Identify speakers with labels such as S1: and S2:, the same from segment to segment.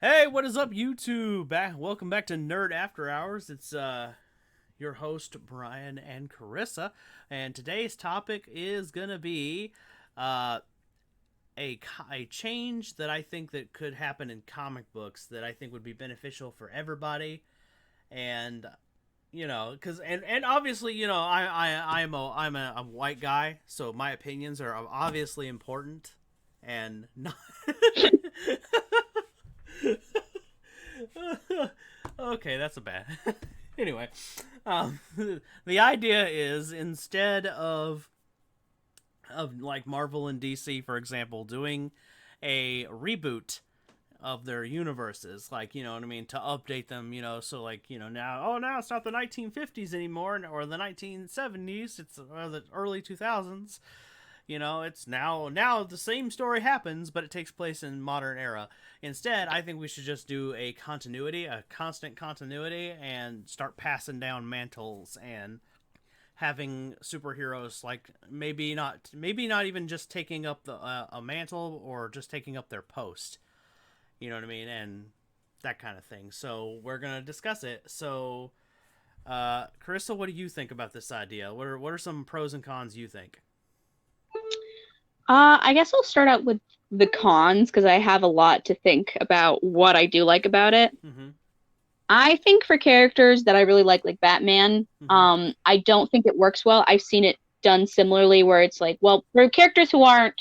S1: Hey, what is up, YouTube? Welcome back to Nerd After Hours. It's your host Brian and Carissa, and today's topic is gonna be uh, a change that I think that could happen in comic books that I think would be beneficial for everybody, and because and obviously, I'm a white guy, so my opinions are obviously important, and not. Okay, that's a bad. Anyway, um, the idea is instead of like Marvel and DC, for example, doing a reboot of their universes, like you know what I mean, to update them, so like now it's not the 1950s anymore or the 1970s, it's the early 2000s. It's now the same story happens, but it takes place in modern era. Instead, I think we should just do a constant continuity, and start passing down mantles and having superheroes, like maybe not even just taking up a mantle, or just taking up their post. You know what I mean? And that kind of thing. So we're gonna discuss it. So, Carissa, what do you think about this idea? What are some pros and cons you think?
S2: I guess I'll start out with the cons because I have a lot to think about what I do like about it.
S1: Mm-hmm.
S2: I think for characters that I really like Batman,
S1: Mm-hmm.
S2: I don't think it works well. I've seen it done similarly where it's like, well, for characters who aren't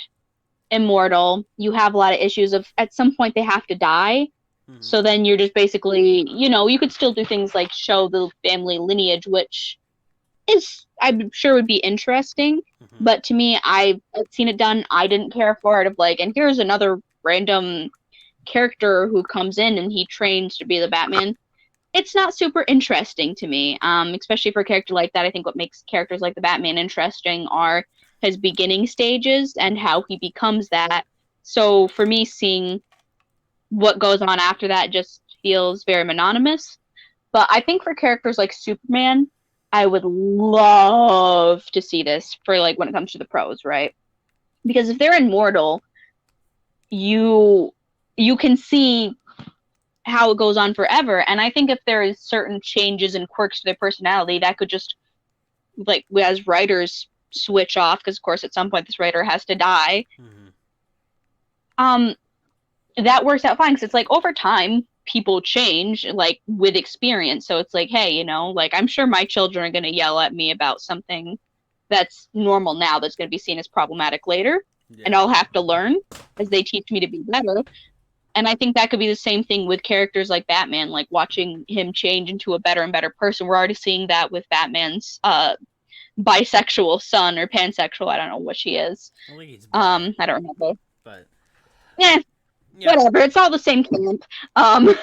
S2: immortal, you have a lot of issues of at some point they have to die.
S1: Mm-hmm.
S2: So then you're just basically, you could still do things like show the family lineage, which is I'm sure would be interesting.
S1: Mm-hmm.
S2: But to me, I've seen it done. I didn't care for it. Of like, and here's another random character who comes in and he trains to be the Batman. It's not super interesting to me, especially for a character like that. I think what makes characters like the Batman interesting are his beginning stages and
S1: Mm-hmm.
S2: how he becomes that. So for me, seeing what goes on after that just feels very monotonous. But I think for characters like Superman, I would love to see this for like when it comes to the pros, right? Because if they're immortal, you you can see how it goes on forever. And I think if there is certain changes and quirks to their personality, that could just like as writers switch off, because of course at some point this writer has to die.
S1: Mm-hmm.
S2: Um, that works out fine because it's like over time people change like with experience. So it's like, hey, like I'm sure my children are going to yell at me about something that's normal now that's going to be seen as problematic later, and
S1: Yeah.
S2: I'll have to learn as they teach me to be better. And I think that could be the same thing with characters like Batman, like watching him change into a better and better person. We're already seeing that with Batman's bisexual son or pansexual. I don't know what she is.
S1: I think he's bi,
S2: I don't remember.
S1: but
S2: Yeah,
S1: yeah.
S2: whatever. It's all the same camp. Um,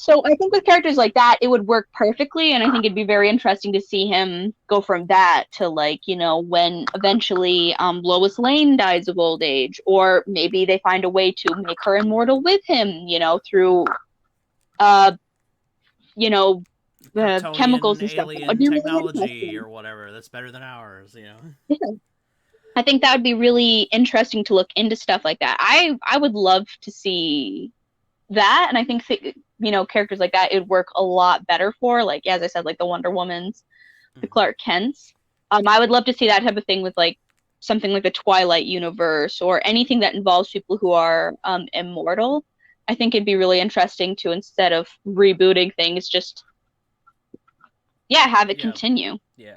S2: So I think with characters like that, it would work perfectly, and I think it'd be very interesting to see him go from that to like, when eventually Lois Lane dies of old age, or maybe they find a way to make her immortal with him, through uh, you know, chemicals
S1: Kryptonian
S2: and stuff. That would
S1: alien
S2: be really
S1: technology
S2: interesting.
S1: or whatever that's better than ours.
S2: Yeah. I think that would be really interesting to look into stuff like that. I would love to see that, and I think characters like that it would work a lot better for, like as I said, like the Wonder Womans, the
S1: Mm-hmm.
S2: Clark Kents. I would love to see that type of thing with like something like the Twilight universe or anything that involves people who are immortal. I think it'd be really interesting to, instead of rebooting things, just yeah, have it
S1: Yeah.
S2: continue.
S1: Yeah.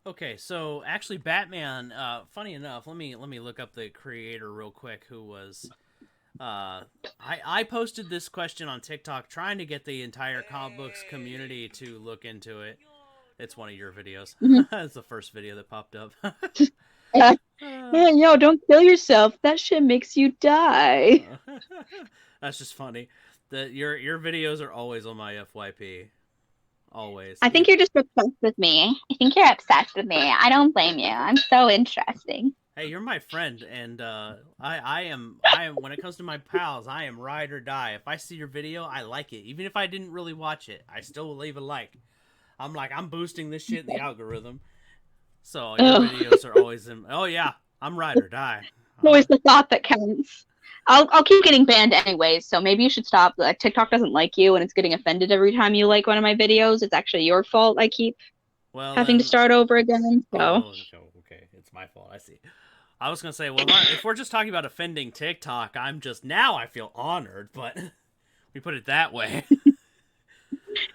S1: Okay, so actually, Batman. Funny enough, let me look up the creator real quick. Who was? I posted this question on TikTok, trying to get the entire comic books community to look into it. It's one of your videos.
S2: Mhm.
S1: It's the first video that popped up.
S2: Yeah.
S1: uh,
S2: Yeah, yo, don't kill yourself. That shit makes you die.
S1: that's just funny. That your videos are always on my FYP. Always.
S2: I think you're just obsessed with me. I think you're obsessed with me. I don't blame you. I'm so interesting.
S1: Hey, you're my friend, and I am when it comes to my pals, I am ride or die. If I see your video, I like it, even if I didn't really watch it. I still will leave a like. I'm boosting this shit in the algorithm, so your
S2: Ugh.
S1: videos are always in. Oh yeah, I'm ride or die.
S2: Always the thought that counts. I'll keep getting banned anyways, so maybe you should stop. Like, TikTok doesn't like you and it's getting offended every time you like one of my videos. It's actually your fault I keep
S1: Well
S2: having to
S1: then,
S2: start over again. So
S1: okay, it's my fault. I see. I was gonna say, well, if we're just talking about offending TikTok, I feel honored, but we put it that way.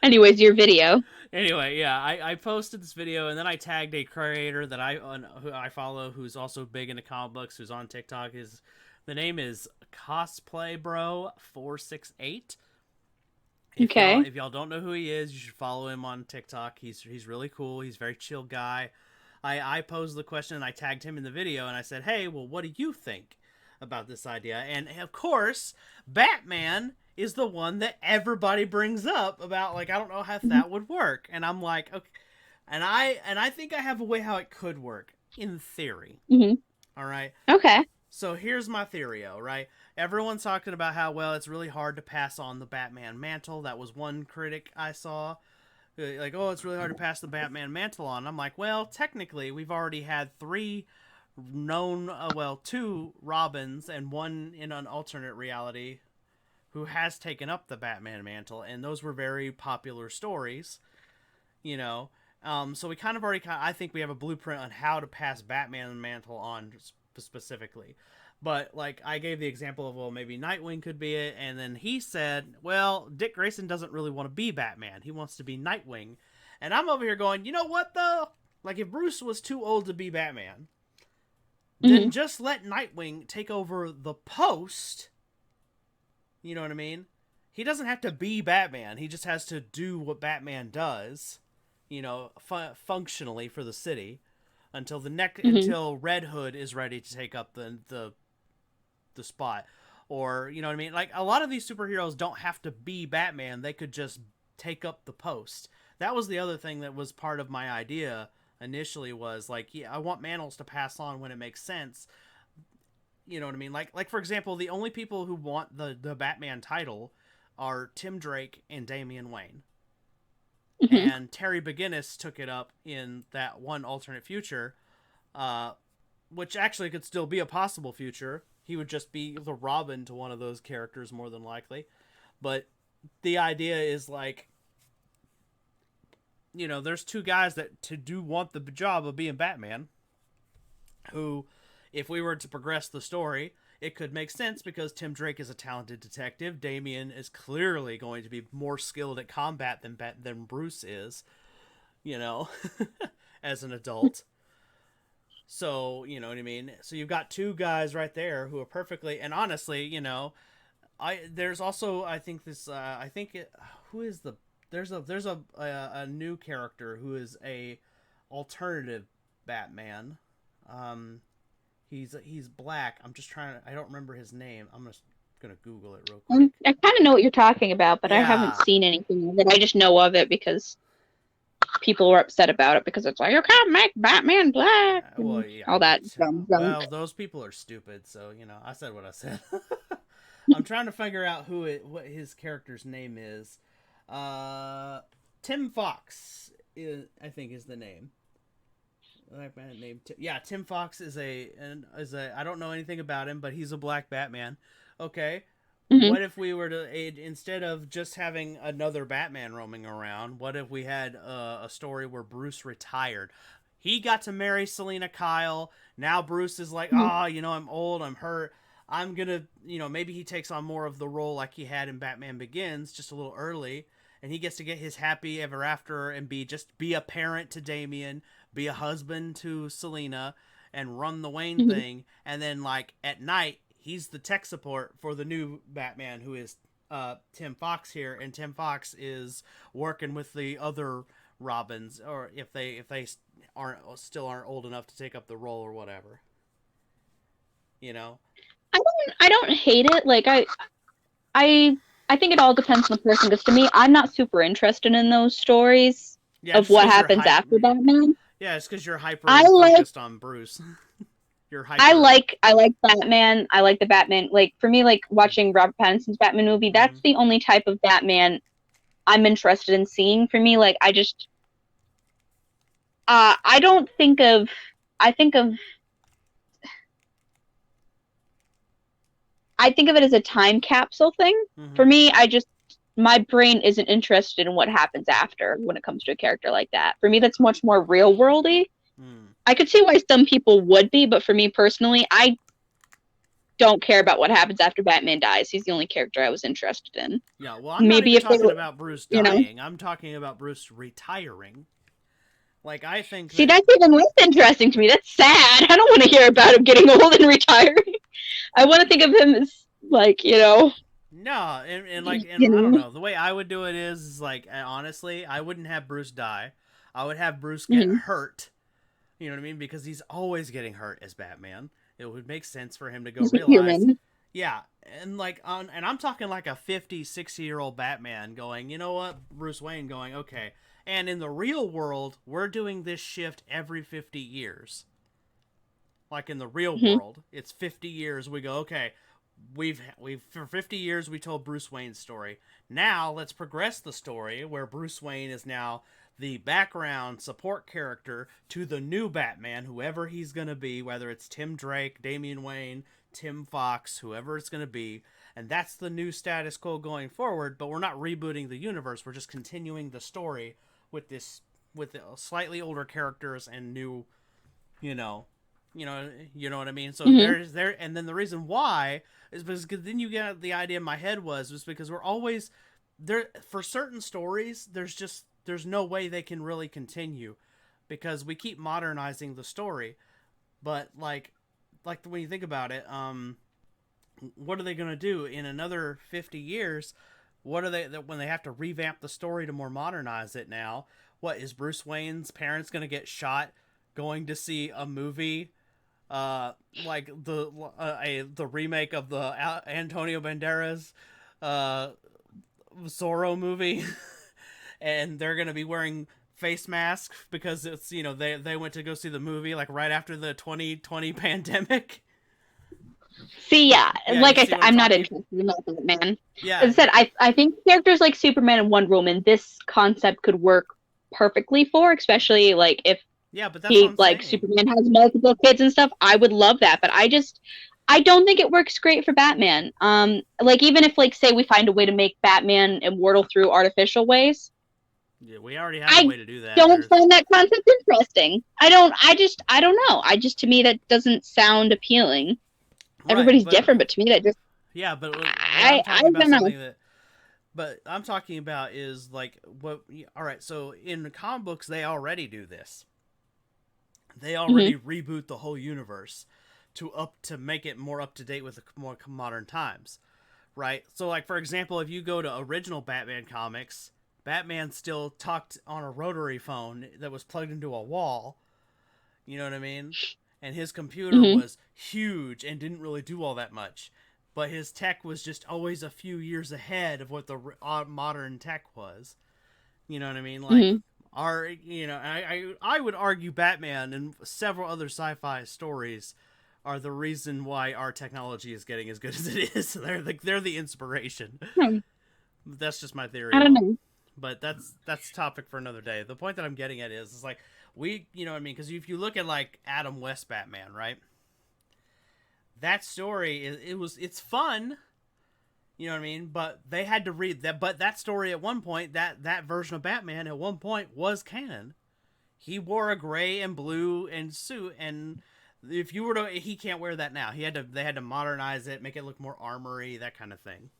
S2: anyways, your video.
S1: Anyway, yeah, I posted this video and then I tagged a creator that who I follow who's also big into comic books, who's on TikTok. The name is Cosplay Bro 468.
S2: Okay.
S1: If y'all don't know who he is, you should follow him on TikTok. He's really cool. He's a very chill guy. I posed the question and I tagged him in the video and I said, "Hey, well, what do you think about this idea?" And of course, Batman is the one that everybody brings up about, like, I don't know how that would work. And I'm like, okay, and I think I have a way how it could work in theory.
S2: Mm-hmm.
S1: All right.
S2: Okay.
S1: So here's my theory, right? Everyone's talking about how, well, it's really hard to pass on the Batman mantle. That was one critic I saw. Like, oh, it's really hard to pass the Batman mantle on. I'm like, well, technically, we've already had three known, two Robins and one in an alternate reality who has taken up the Batman mantle, and those were very popular stories, you know. So we kind of already, I think we have a blueprint on how to pass Batman mantle on specifically. But, like, I gave the example of, well, maybe Nightwing could be it, and then he said, well, Dick Grayson doesn't really want to be Batman. He wants to be Nightwing. And I'm over here going, you know what, though? Like, if Bruce was too old to be Batman, then just let Nightwing take over the post. You know what I mean? He doesn't have to be Batman. He just has to do what Batman does, you know, functionally for the city until until Red Hood is ready to take up the spot. Or, you know what I mean? Like, a lot of these superheroes don't have to be Batman. They could just take up the post. That was the other thing that was part of my idea initially, was like, yeah, I want mantles to pass on when it makes sense. You know what I mean? Like for example, the only people who want the Batman title are Tim Drake and Damian Wayne.
S2: Mm-hmm.
S1: And Terry McGinnis took it up in that one alternate future, which actually could still be a possible future. He would just be the Robin to one of those characters, more than likely. But the idea is, like, you know, there's two guys that do want the job of being Batman, who, if we were to progress the story, it could make sense because Tim Drake is a talented detective. Damian is clearly going to be more skilled at combat than Bruce is, you know, as an adult. So, you know what I mean? So you've got two guys right there who are perfectly, and honestly, you know, there's also, I think this, who is there's a new character who is a alternative Batman. He's black. I'm just trying to, I don't remember his name. I'm just gonna Google it real quick.
S2: I kind of know what you're talking about, but I haven't
S1: Yeah.
S2: seen anything of it. I just know of it because people were upset about it because it's like, you can't make Batman black
S1: Well,
S2: and
S1: yeah.
S2: all that dumb junk.
S1: Well, those people are stupid. So, you know, I said what I said. I'm trying to figure out what his character's name is. Tim Fox I think is the name. Tim Fox is a I don't know anything about him, but he's a black Batman. Okay.
S2: Mm-hmm.
S1: What if we were to, instead of just having another Batman roaming around, what if we had a story where Bruce retired? He got to marry Selena Kyle. Now Bruce is like, you know, I'm old, I'm hurt. I'm gonna, you know, maybe he takes on more of the role like he had in Batman Begins, just a little early, and he gets to get his happy ever after and be a parent to Damian, be a husband to Selena, and run the Wayne thing. And then, like, at night, he's the tech support for the new Batman, who is Tim Fox here, and Tim Fox is working with the other Robins, or if they aren't old enough to take up the role or whatever. You know?
S2: I don't hate it. Like I think it all depends on the person. Because to me, I'm not super interested in those stories of what happens after Batman.
S1: Yeah, it's because you're hyper
S2: focused
S1: on Bruce. You're hyper.
S2: I like Batman. I like the Batman. Like, for me, like, watching Robert Pattinson's Batman movie, that's the only type of Batman I'm interested in seeing. For me, like, I just I don't think of I think of I think of it as a time capsule thing.
S1: Mm-hmm.
S2: For me, my brain isn't interested in what happens after when it comes to a character like that. For me, that's much more real worldy.
S1: Mm.
S2: I could see why some people would be, but for me personally, I don't care about what happens after Batman dies. He's the only character I was interested in.
S1: Yeah, well, I'm not
S2: Maybe
S1: even
S2: if they
S1: talking
S2: were,
S1: about Bruce
S2: you know,
S1: dying. I'm talking about Bruce retiring. Like, I think
S2: see,
S1: that,
S2: that's even less interesting to me. That's sad. I don't want to hear about him getting old and retiring. I want to think of him as like,
S1: no, and like, and
S2: you
S1: I don't
S2: know.
S1: know. The way I would do it is like, honestly, I wouldn't have Bruce die. I would have Bruce get
S2: Mm-hmm.
S1: hurt. You know what I mean? Because he's always getting hurt as Batman. It would make sense for him to go
S2: He's a
S1: realize,
S2: human.
S1: yeah, and like and I'm talking like a 50, 60-year-old Batman going, you know what, Bruce Wayne going, okay. And in the real world, we're doing this shift every 50 years. Like in the real
S2: Mm-hmm.
S1: world, it's 50 years. We go, okay, we've for 50 years we told Bruce Wayne's story. Now let's progress the story where Bruce Wayne is now the background support character to the new Batman, whoever he's going to be, whether it's Tim Drake, Damian Wayne, Tim Fox, whoever it's going to be. And that's the new status quo going forward, but we're not rebooting the universe. We're just continuing the story with this with the slightly older characters and new, you know, you know what I mean. So
S2: Mm-hmm.
S1: there's there, and then the reason why is because then you get the idea in my head was because we're always there for certain stories. There's no way they can really continue because we keep modernizing the story. But like when you think about it, what are they gonna do in another 50 years? What are they when they have to revamp the story to more modernize it now? What is Bruce Wayne's parents gonna get shot going to see a movie like the remake of the Antonio Banderas uh Zorro movie and they're gonna be wearing face masks because it's they went to go see the movie like right after the 2020 pandemic.
S2: See, yeah,
S1: Yeah, you
S2: like I
S1: see
S2: said,
S1: what I'm
S2: I'm not
S1: talking.
S2: interested in that Batman. As
S1: Yeah,
S2: I said, I think characters like Superman and Wonder Woman, this concept could work perfectly for, especially like if
S1: yeah, but that's what
S2: he
S1: I'm
S2: like
S1: saying.
S2: Superman has multiple kids and stuff. I would love that, but I don't think it works great for Batman. Like even if like say we find a way to make Batman immortal through artificial ways,
S1: Yeah, we already have a
S2: I
S1: way to do that.
S2: don't
S1: There's
S2: find that concept interesting. I don't know. I just to me that doesn't sound appealing.
S1: right,
S2: Everybody's
S1: but
S2: different, but to me that just
S1: yeah, but what I'm
S2: I
S1: talking about
S2: don't know.
S1: something that but I'm talking about is like what all right, so in comic books they already do this. They
S2: Mm-hmm.
S1: already reboot the whole universe to make it more up to date with the more modern times, right? So like for example, if you go to original Batman comics, Batman still talked on a rotary phone that was plugged into a wall. You know what I mean? And his computer
S2: Mm-hmm.
S1: was huge and didn't really do all that much. But his tech was just always a few years ahead of what the modern tech was. You know what I mean? Like
S2: Mm-hmm.
S1: I would argue Batman and several other sci-fi stories are the reason why our technology is getting as good as it is. They're the inspiration. That's just my theory
S2: I don't
S1: though.
S2: know.
S1: But that's topic for another day. The point that I'm getting at is like we, you know what I mean? Because if you look at like Adam West Batman, right? That story it's fun, you know what I mean? But they had to read that. But that story at one point, that version of Batman at one point was canon. He wore a gray and blue and suit, and if you were to, he can't wear that now. They had to modernize it, make it look more armory, that kind of thing.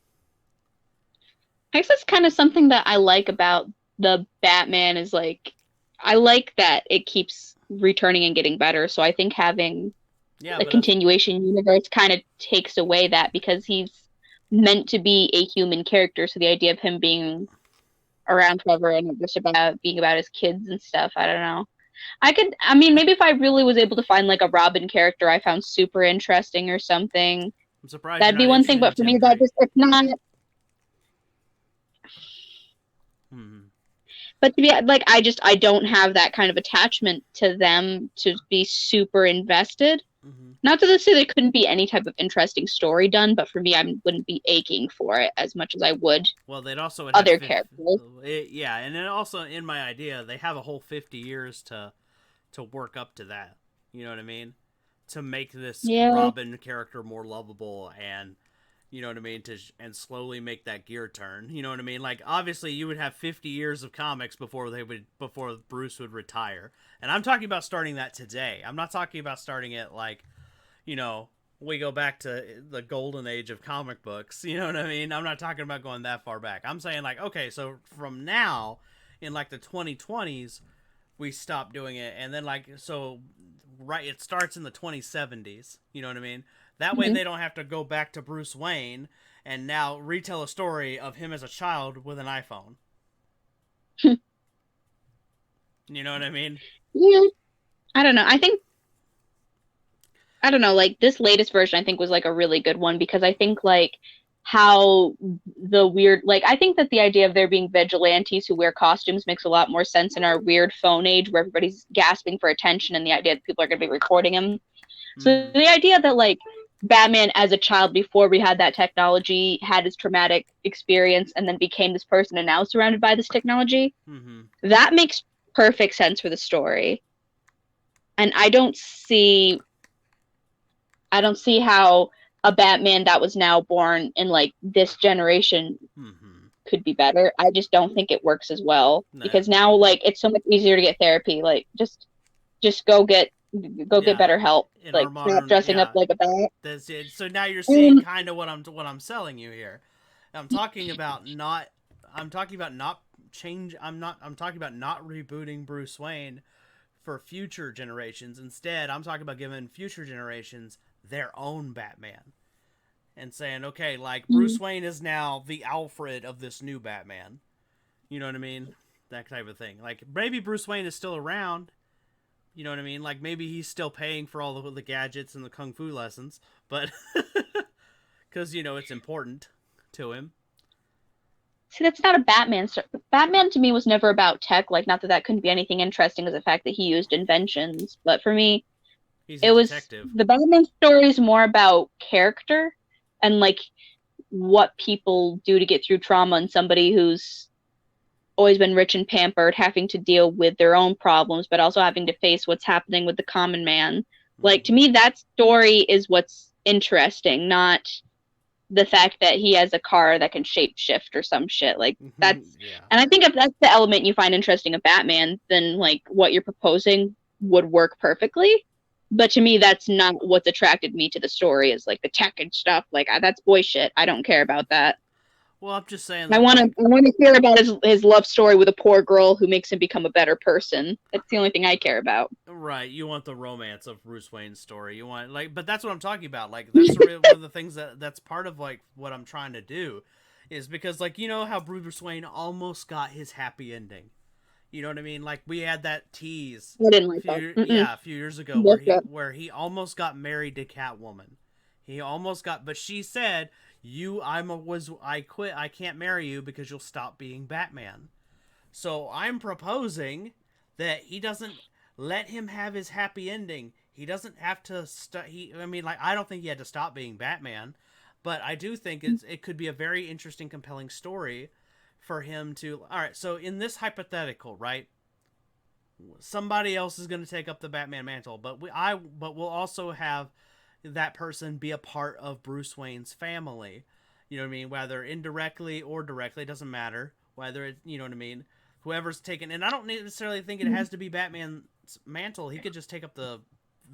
S2: I guess that's kind of something that I like about the Batman is like I like that it keeps returning and getting better. So I think having
S1: Yeah,
S2: a
S1: but that's
S2: continuation universe kind of takes away that because he's meant to be a human character. So the idea of him being around forever and just about being about his kids and stuff, I don't know. I mean, maybe if I really was able to find like a Robin character I found super interesting or something,
S1: I'm surprised you're
S2: that'd be
S1: not
S2: one thing.
S1: interested in
S2: But for me,
S1: Tim
S2: that
S1: Drake.
S2: just, it's not,
S1: Hmm.
S2: but to be like, I don't have that kind of attachment to them to be super invested.
S1: Hmm.
S2: Not to say there couldn't be any type of interesting story done, but for me, I wouldn't be aching for it as much as I would
S1: Well, they'd also would have
S2: other characters.
S1: yeah, and then also in my idea, they have a whole 50 years to work up to that. You know what I mean? To make this
S2: Yeah.
S1: Robin character more lovable and You know what I mean? And slowly make that gear turn. You know what I mean? Like obviously you would have 50 years of comics before Bruce would retire. And I'm talking about starting that today. I'm not talking about starting it like, you know, we go back to the golden age of comic books. You know what I mean? I'm not talking about going that far back. I'm saying like, okay, so from now in like the 2020s, we stop doing it, and then like so, right, it starts in the 2070s. You know what I mean? That way
S2: Mhm.
S1: they don't have to go back to Bruce Wayne and now retell a story of him as a child with an iPhone. You know what I mean?
S2: Yeah, I don't know. I don't know, like this latest version I think was like a really good one because I think like how the weird like I think that the idea of there being vigilantes who wear costumes makes a lot more sense in our weird phone age where everybody's gasping for attention and the idea that people are going to be recording him. So
S1: Mm-hmm.
S2: the idea that like Batman as a child before we had that technology had his traumatic experience and then became this person and now surrounded by this technology,
S1: Mm-hmm.
S2: that makes perfect sense for the story. And I don't see how a Batman that was now born in like this generation
S1: Mm-hmm.
S2: could be better. I just don't think it works as well
S1: No,
S2: because now like it's so much easier to get therapy. Like just go get
S1: yeah.
S2: better help.
S1: In our
S2: Like stop
S1: modern,
S2: dressing up
S1: yeah,
S2: like a bat.
S1: that's it. So now you're seeing
S2: Um,
S1: kind of what I'm selling you here. I'm talking about not. I'm talking about not change. I'm talking about not rebooting Bruce Wayne for future generations. Instead, I'm talking about giving future generations their own Batman and saying, okay, like Bruce Wayne is now the Alfred of this new Batman. You know what I mean? That type of thing. Like maybe Bruce Wayne is still around. You know what I mean? Like maybe he's still paying for all the gadgets and the kung fu lessons, but because you know it's important to him.
S2: See, that's not a Batman story. Batman to me was never about tech. Like, not that that couldn't be anything interesting as the fact that he used inventions, but for me,
S1: He's a
S2: it was
S1: detective.
S2: the Batman story is more about character and like what people do to get through trauma and somebody who's always been rich and pampered having to deal with their own problems but also having to face what's happening with the common man. Like to
S1: Mm-hmm.
S2: me that story is what's interesting, not the fact that he has a car that can shapeshift or some shit. Like that's
S1: Yeah.
S2: and I think if that's the element you find interesting of Batman, then like what you're proposing would work perfectly. But to me, that's not what's attracted me to the story is like the tech and stuff. Like that's boy shit. I don't care about that.
S1: Well, I'm just saying that like
S2: I want to hear about his love story with a poor girl who makes him become a better person. That's the only thing I care about.
S1: right, you want the romance of Bruce Wayne's story. You want like, but that's what I'm talking about. Like that's the real, one of the things that's part of like what I'm trying to do, is because like you know how Bruce Wayne almost got his happy ending. You know what I mean? Like we had that tease
S2: I didn't like that. Mm-mm.
S1: a few years ago
S2: Bullshit.
S1: where he almost got married to Catwoman. He almost got, but she said, "You, I quit. I can't marry you because you'll stop being Batman." So I'm proposing that he doesn't let him have his happy ending. He doesn't have to. I mean, like I don't think he had to stop being Batman, but I do think it could be a very interesting, compelling story for him to. All right, so in this hypothetical, right? Somebody else is going to take up the Batman mantle, but we'll also have that person be a part of Bruce Wayne's family. You know what I mean? Whether indirectly or directly, it doesn't matter. Whether it, you know what I mean? Whoever's taken, and I don't necessarily think it has to be Batman's mantle. He could just take up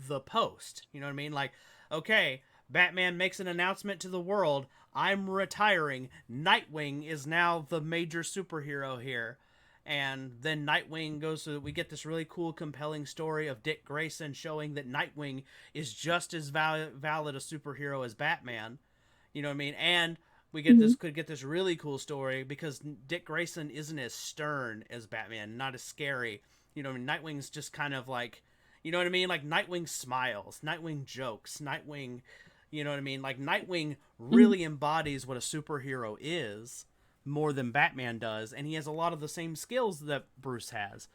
S1: the post. You know what I mean? Like, okay, Batman makes an announcement to the world. I'm retiring. Nightwing is now the major superhero here. And then Nightwing goes to, we get this really cool, compelling story of Dick Grayson showing that Nightwing is just as valid a superhero as Batman. You know what I mean? And we get
S2: Mm-hmm.
S1: this, could get this really cool story because Dick Grayson isn't as stern as Batman, not as scary. You know what I mean? Nightwing's just kind of like, you know what I mean? Like Nightwing smiles, Nightwing jokes, Nightwing, you know what I mean? Like Nightwing really embodies what a superhero is more than Batman does, and he has a lot of the same skills that Bruce has.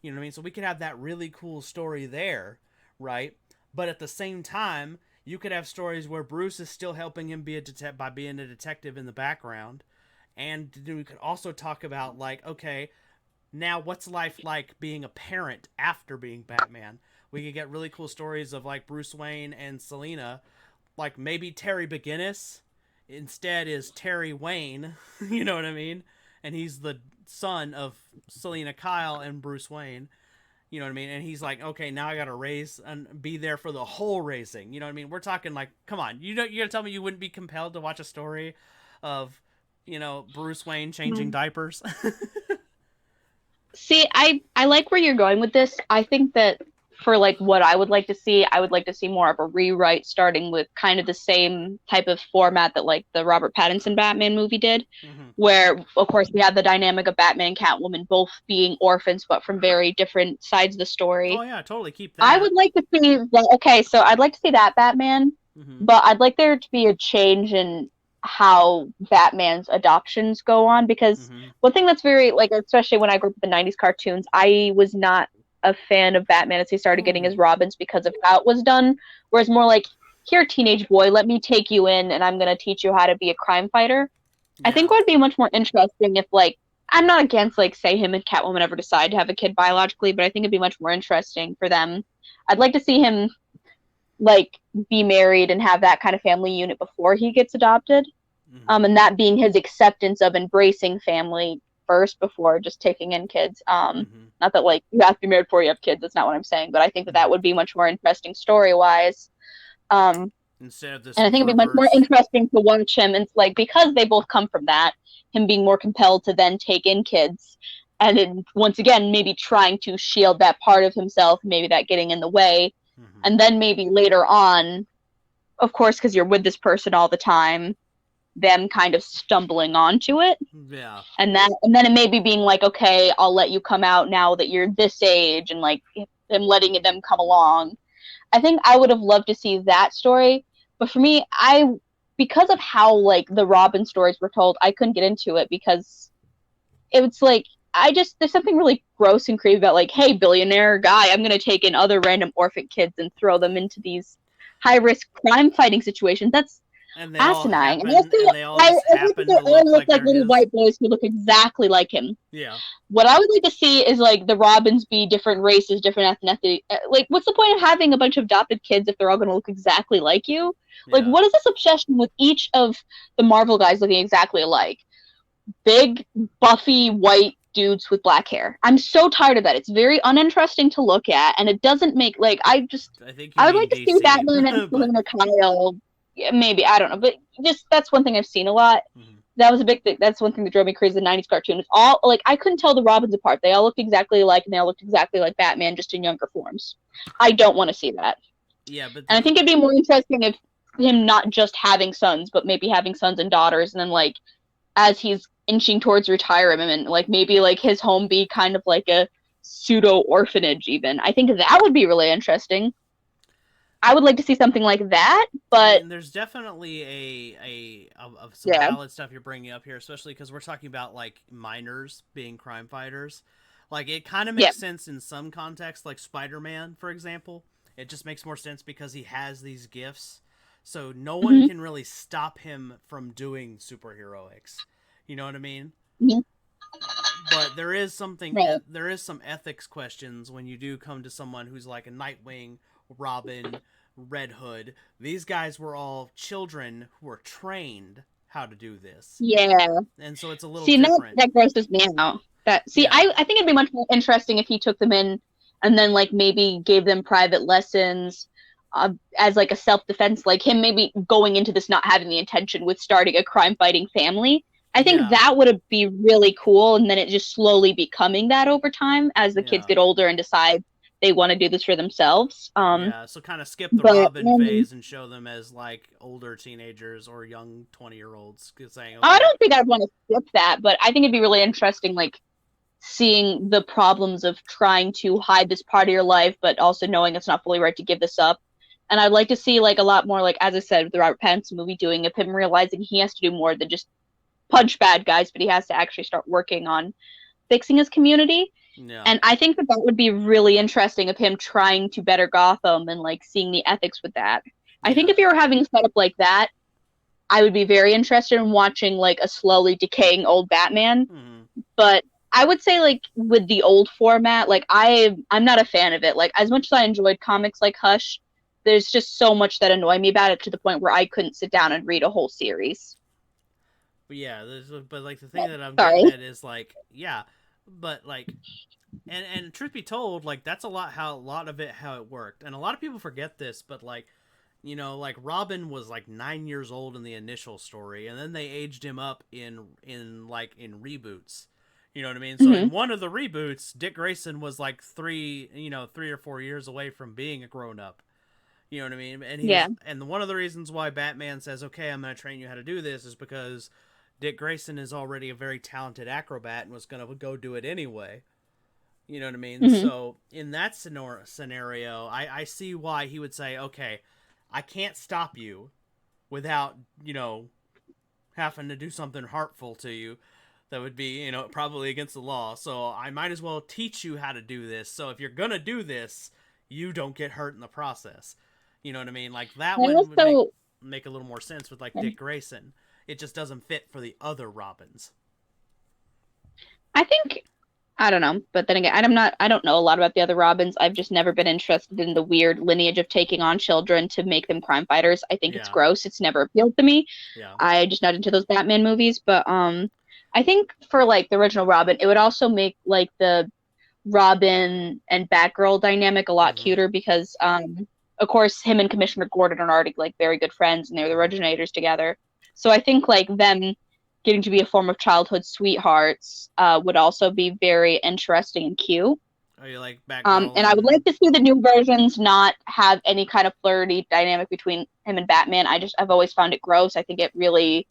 S1: You know what I mean? So we could have that really cool story there, right? But at the same time, you could have stories where Bruce is still helping him be by being a detective in the background, and we could also talk about like, okay, now what's life like being a parent after being Batman? We could get really cool stories of like Bruce Wayne and Selina, like maybe Terry McGinnis instead is Terry Wayne. You know what I mean? And he's the son of Selena Kyle and Bruce Wayne. You know what I mean? And he's like, okay, now I gotta raise and be there for the whole racing. You know what I mean? We're talking like, come on, you gotta tell me you wouldn't be compelled to watch a story of, Bruce Wayne changing diapers.
S2: See, I like where you're going with this. I think that for like what I would like to see, I would like to see more of a rewrite starting with kind of the same type of format that like the Robert Pattinson Batman movie did, where of course we have the dynamic of Batman and Catwoman both being orphans but from very different sides of the story.
S1: Oh yeah, totally keep that.
S2: I would like to see that. Okay, so I'd like to see that Batman, but I'd like there to be a change in how Batman's adoptions go on, because one thing that's very like, especially when I grew up with the 90s cartoons, I was not a fan of Batman as he started getting his Robins because of how it was done, whereas more like, here, teenage boy, let me take you in and I'm going to teach you how to be a crime fighter. I think it would be much more interesting if, like, I'm not against, like, say him and Catwoman ever decide to have a kid biologically, but I think it'd be much more interesting for them. I'd like to see him, like, be married and have that kind of family unit before he gets adopted. And that being his acceptance of embracing family first before just taking in kids. Not that, like, you have to be married before you have kids. That's not what I'm saying. But I think that would be much more interesting story-wise.
S1: Instead of this,
S2: and I think it'd be much more interesting to watch him, and like, because they both come from that, him being more compelled to then take in kids, and then once again maybe trying to shield that part of himself, maybe that getting in the way, and then maybe later on, of course, because you're with this person all the time, them kind of stumbling onto it, and then it maybe being like, okay, I'll let you come out now that you're this age, and like them letting them come along. I think I would have loved to see that story. But for me, because of how, like, the Robin stories were told, I couldn't get into it because it was, like, there's something really gross and creepy about, like, hey, billionaire guy, I'm going to take in other random orphan kids and throw them into these high-risk crime-fighting situations. That's asinine.
S1: They all look like
S2: little white boys who look exactly like him.
S1: Yeah.
S2: What I would like to see is, like, the Robins be different races, different ethnicity. Like, what's the point of having a bunch of adopted kids if they're all going to look exactly like you? Like, what is this obsession with each of the Marvel guys looking exactly alike? Big, buffy, white dudes with black hair. I'm so tired of that. It's very uninteresting to look at, and it doesn't make, like, I would like to see Batman and Selena Kyle. Yeah, maybe, I don't know, but just that's one thing I've seen a lot. That was a big thing. That's one thing that drove me crazy. The 90s cartoon. It's all, like, I couldn't tell the Robins apart. They all looked exactly alike, and they all looked exactly like Batman, just in younger forms. I don't want to see that.
S1: Yeah, but
S2: and I think it'd be more interesting if him not just having sons, but maybe having sons and daughters, and then, like, as he's inching towards retirement, like, maybe, like, his home be kind of like a pseudo orphanage. Even I think that would be really interesting. I would like to see something like that, but
S1: there's definitely some valid stuff you're bringing up here, especially because we're talking about, like, minors being crime fighters. Like, it kind of makes sense in some contexts, like Spider-Man, for example. It just makes more sense because he has these gifts, so no one can really stop him from doing superheroics. You know what I mean? But there is something.
S2: Right.
S1: There is some ethics questions when you do come to someone who's like a Nightwing, Robin, Red Hood. These guys were all children who were trained how to do this.
S2: Yeah.
S1: And so it's a little different.
S2: That grosses me out. I think it'd be much more interesting if he took them in and then, like, maybe gave them private lessons as, like, a self-defense, like him maybe going into this not having the intention with starting a crime-fighting family. I think that would be really cool, and then it just slowly becoming that over time as the kids get older and decide they want to do this for themselves.
S1: So kind of skip the Robin phase and show them as, like, older teenagers or young 20-year-olds saying, okay.
S2: I don't think I'd want to skip that, but I think it'd be really interesting, like, seeing the problems of trying to hide this part of your life, but also knowing it's not fully right to give this up. And I'd like to see, like, a lot more, like, as I said, with the Robert Pattinson movie, doing of him realizing he has to do more than just punch bad guys, but he has to actually start working on fixing his community.
S1: Yeah.
S2: And I think that would be really interesting of him trying to better Gotham and, like, seeing the ethics with that. I think if you were having a setup like that, I would be very interested in watching, like, a slowly decaying old Batman. But I would say, like, with the old format, like, I'm not a fan of it. Like, as much as I enjoyed comics like Hush, there's just so much that annoyed me about it to the point where I couldn't sit down and read a whole series.
S1: But yeah, but like the thing that I'm
S2: Sorry.
S1: getting at is like, yeah, but like, and truth be told, like that's a lot of it how it worked, and a lot of people forget this, but like, like Robin was like 9 years old in the initial story, and then they aged him up in reboots. You know what I mean? So in
S2: Hmm.
S1: one of the reboots, Dick Grayson was like 3 or 4 years away from being a grown up. You know what I mean? And
S2: Yeah.
S1: one of the reasons why Batman says, "Okay, I'm going to train you how to do this," is because Dick Grayson is already a very talented acrobat and was going to go do it anyway. You know what I mean?
S2: Hmm.
S1: So in that scenario, I see why he would say, "Okay, I can't stop you without having to do something hurtful to you." That would be, probably against the law. So I might as well teach you how to do this. So if you're gonna do this, you don't get hurt in the process. You know what I mean? Like that
S2: I
S1: one would make
S2: also,
S1: make a little more sense with like Dick Grayson. It just doesn't fit for the other Robins.
S2: I think, I don't know, but then again, I don't know a lot about the other Robins. I've just never been interested in the weird lineage of taking on children to make them crime fighters. I think it's
S1: Yeah,
S2: gross. It's never appealed to me.
S1: yeah,
S2: I just not into those Batman movies, but I think for like the original Robin, it would also make like the Robin and Batgirl dynamic a lot
S1: mm-hmm,
S2: cuter because of course him and Commissioner Gordon are already like very good friends and they're the
S1: mm-hmm.
S2: originators together. So I think like them getting to be a form of childhood sweethearts would also be very interesting and cute.
S1: Oh, you like Batgirl
S2: And I would
S1: and
S2: like to see the new versions not have any kind of flirty dynamic between him and Batman. I've always found it gross. I think it really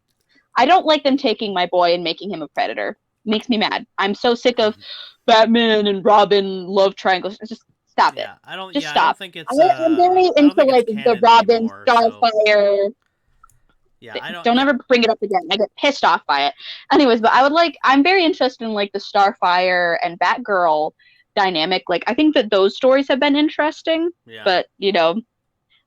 S2: I don't like them taking my boy and making him a predator. It makes me mad. I'm so sick of Batman and Robin love triangles. Just stop it.
S1: yeah. I don't.
S2: Just
S1: Yeah, I don't
S2: stop.
S1: think
S2: I,
S1: it's.
S2: I'm very
S1: I don't
S2: into
S1: think it's
S2: like the
S1: canon
S2: Robin
S1: anymore. So
S2: Starfire.
S1: yeah, I don't.
S2: Don't
S1: Yeah,
S2: ever bring it up again. I get pissed off by it. Anyways, but I'm very interested in like the Starfire and Batgirl dynamic. Like I think that those stories have been interesting,
S1: yeah.
S2: but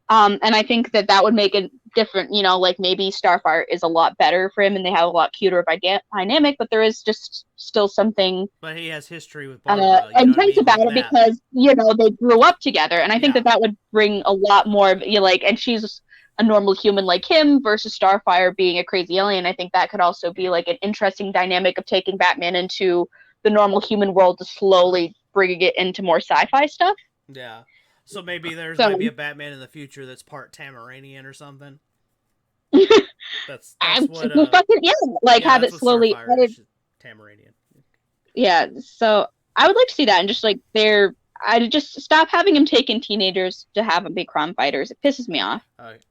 S2: and I think that that would make it different, like maybe Starfire is a lot better for him and they have a lot cuter of dynamic, but there is just still something
S1: But he has history with Barbara. You know what I
S2: intense
S1: mean?
S2: about
S1: Like
S2: it
S1: that.
S2: because, they grew up together. And I think
S1: Yeah.
S2: that that would bring a lot more of, and she's a normal human like him versus Starfire being a crazy alien. I think that could also be like an interesting dynamic of taking Batman into the normal human world to slowly bringing it into more sci-fi stuff.
S1: Yeah. So maybe there's might be
S2: So
S1: a Batman in the future that's part Tamaranian or something. That's
S2: I'm
S1: what
S2: well, fucking yeah, like
S1: yeah,
S2: have
S1: that's
S2: it
S1: what
S2: slowly
S1: Starfire is. She's Tamaranian.
S2: yeah. So I would like to see that and just like I'd just stop having him taking teenagers to have them be crime fighters. It pisses me off.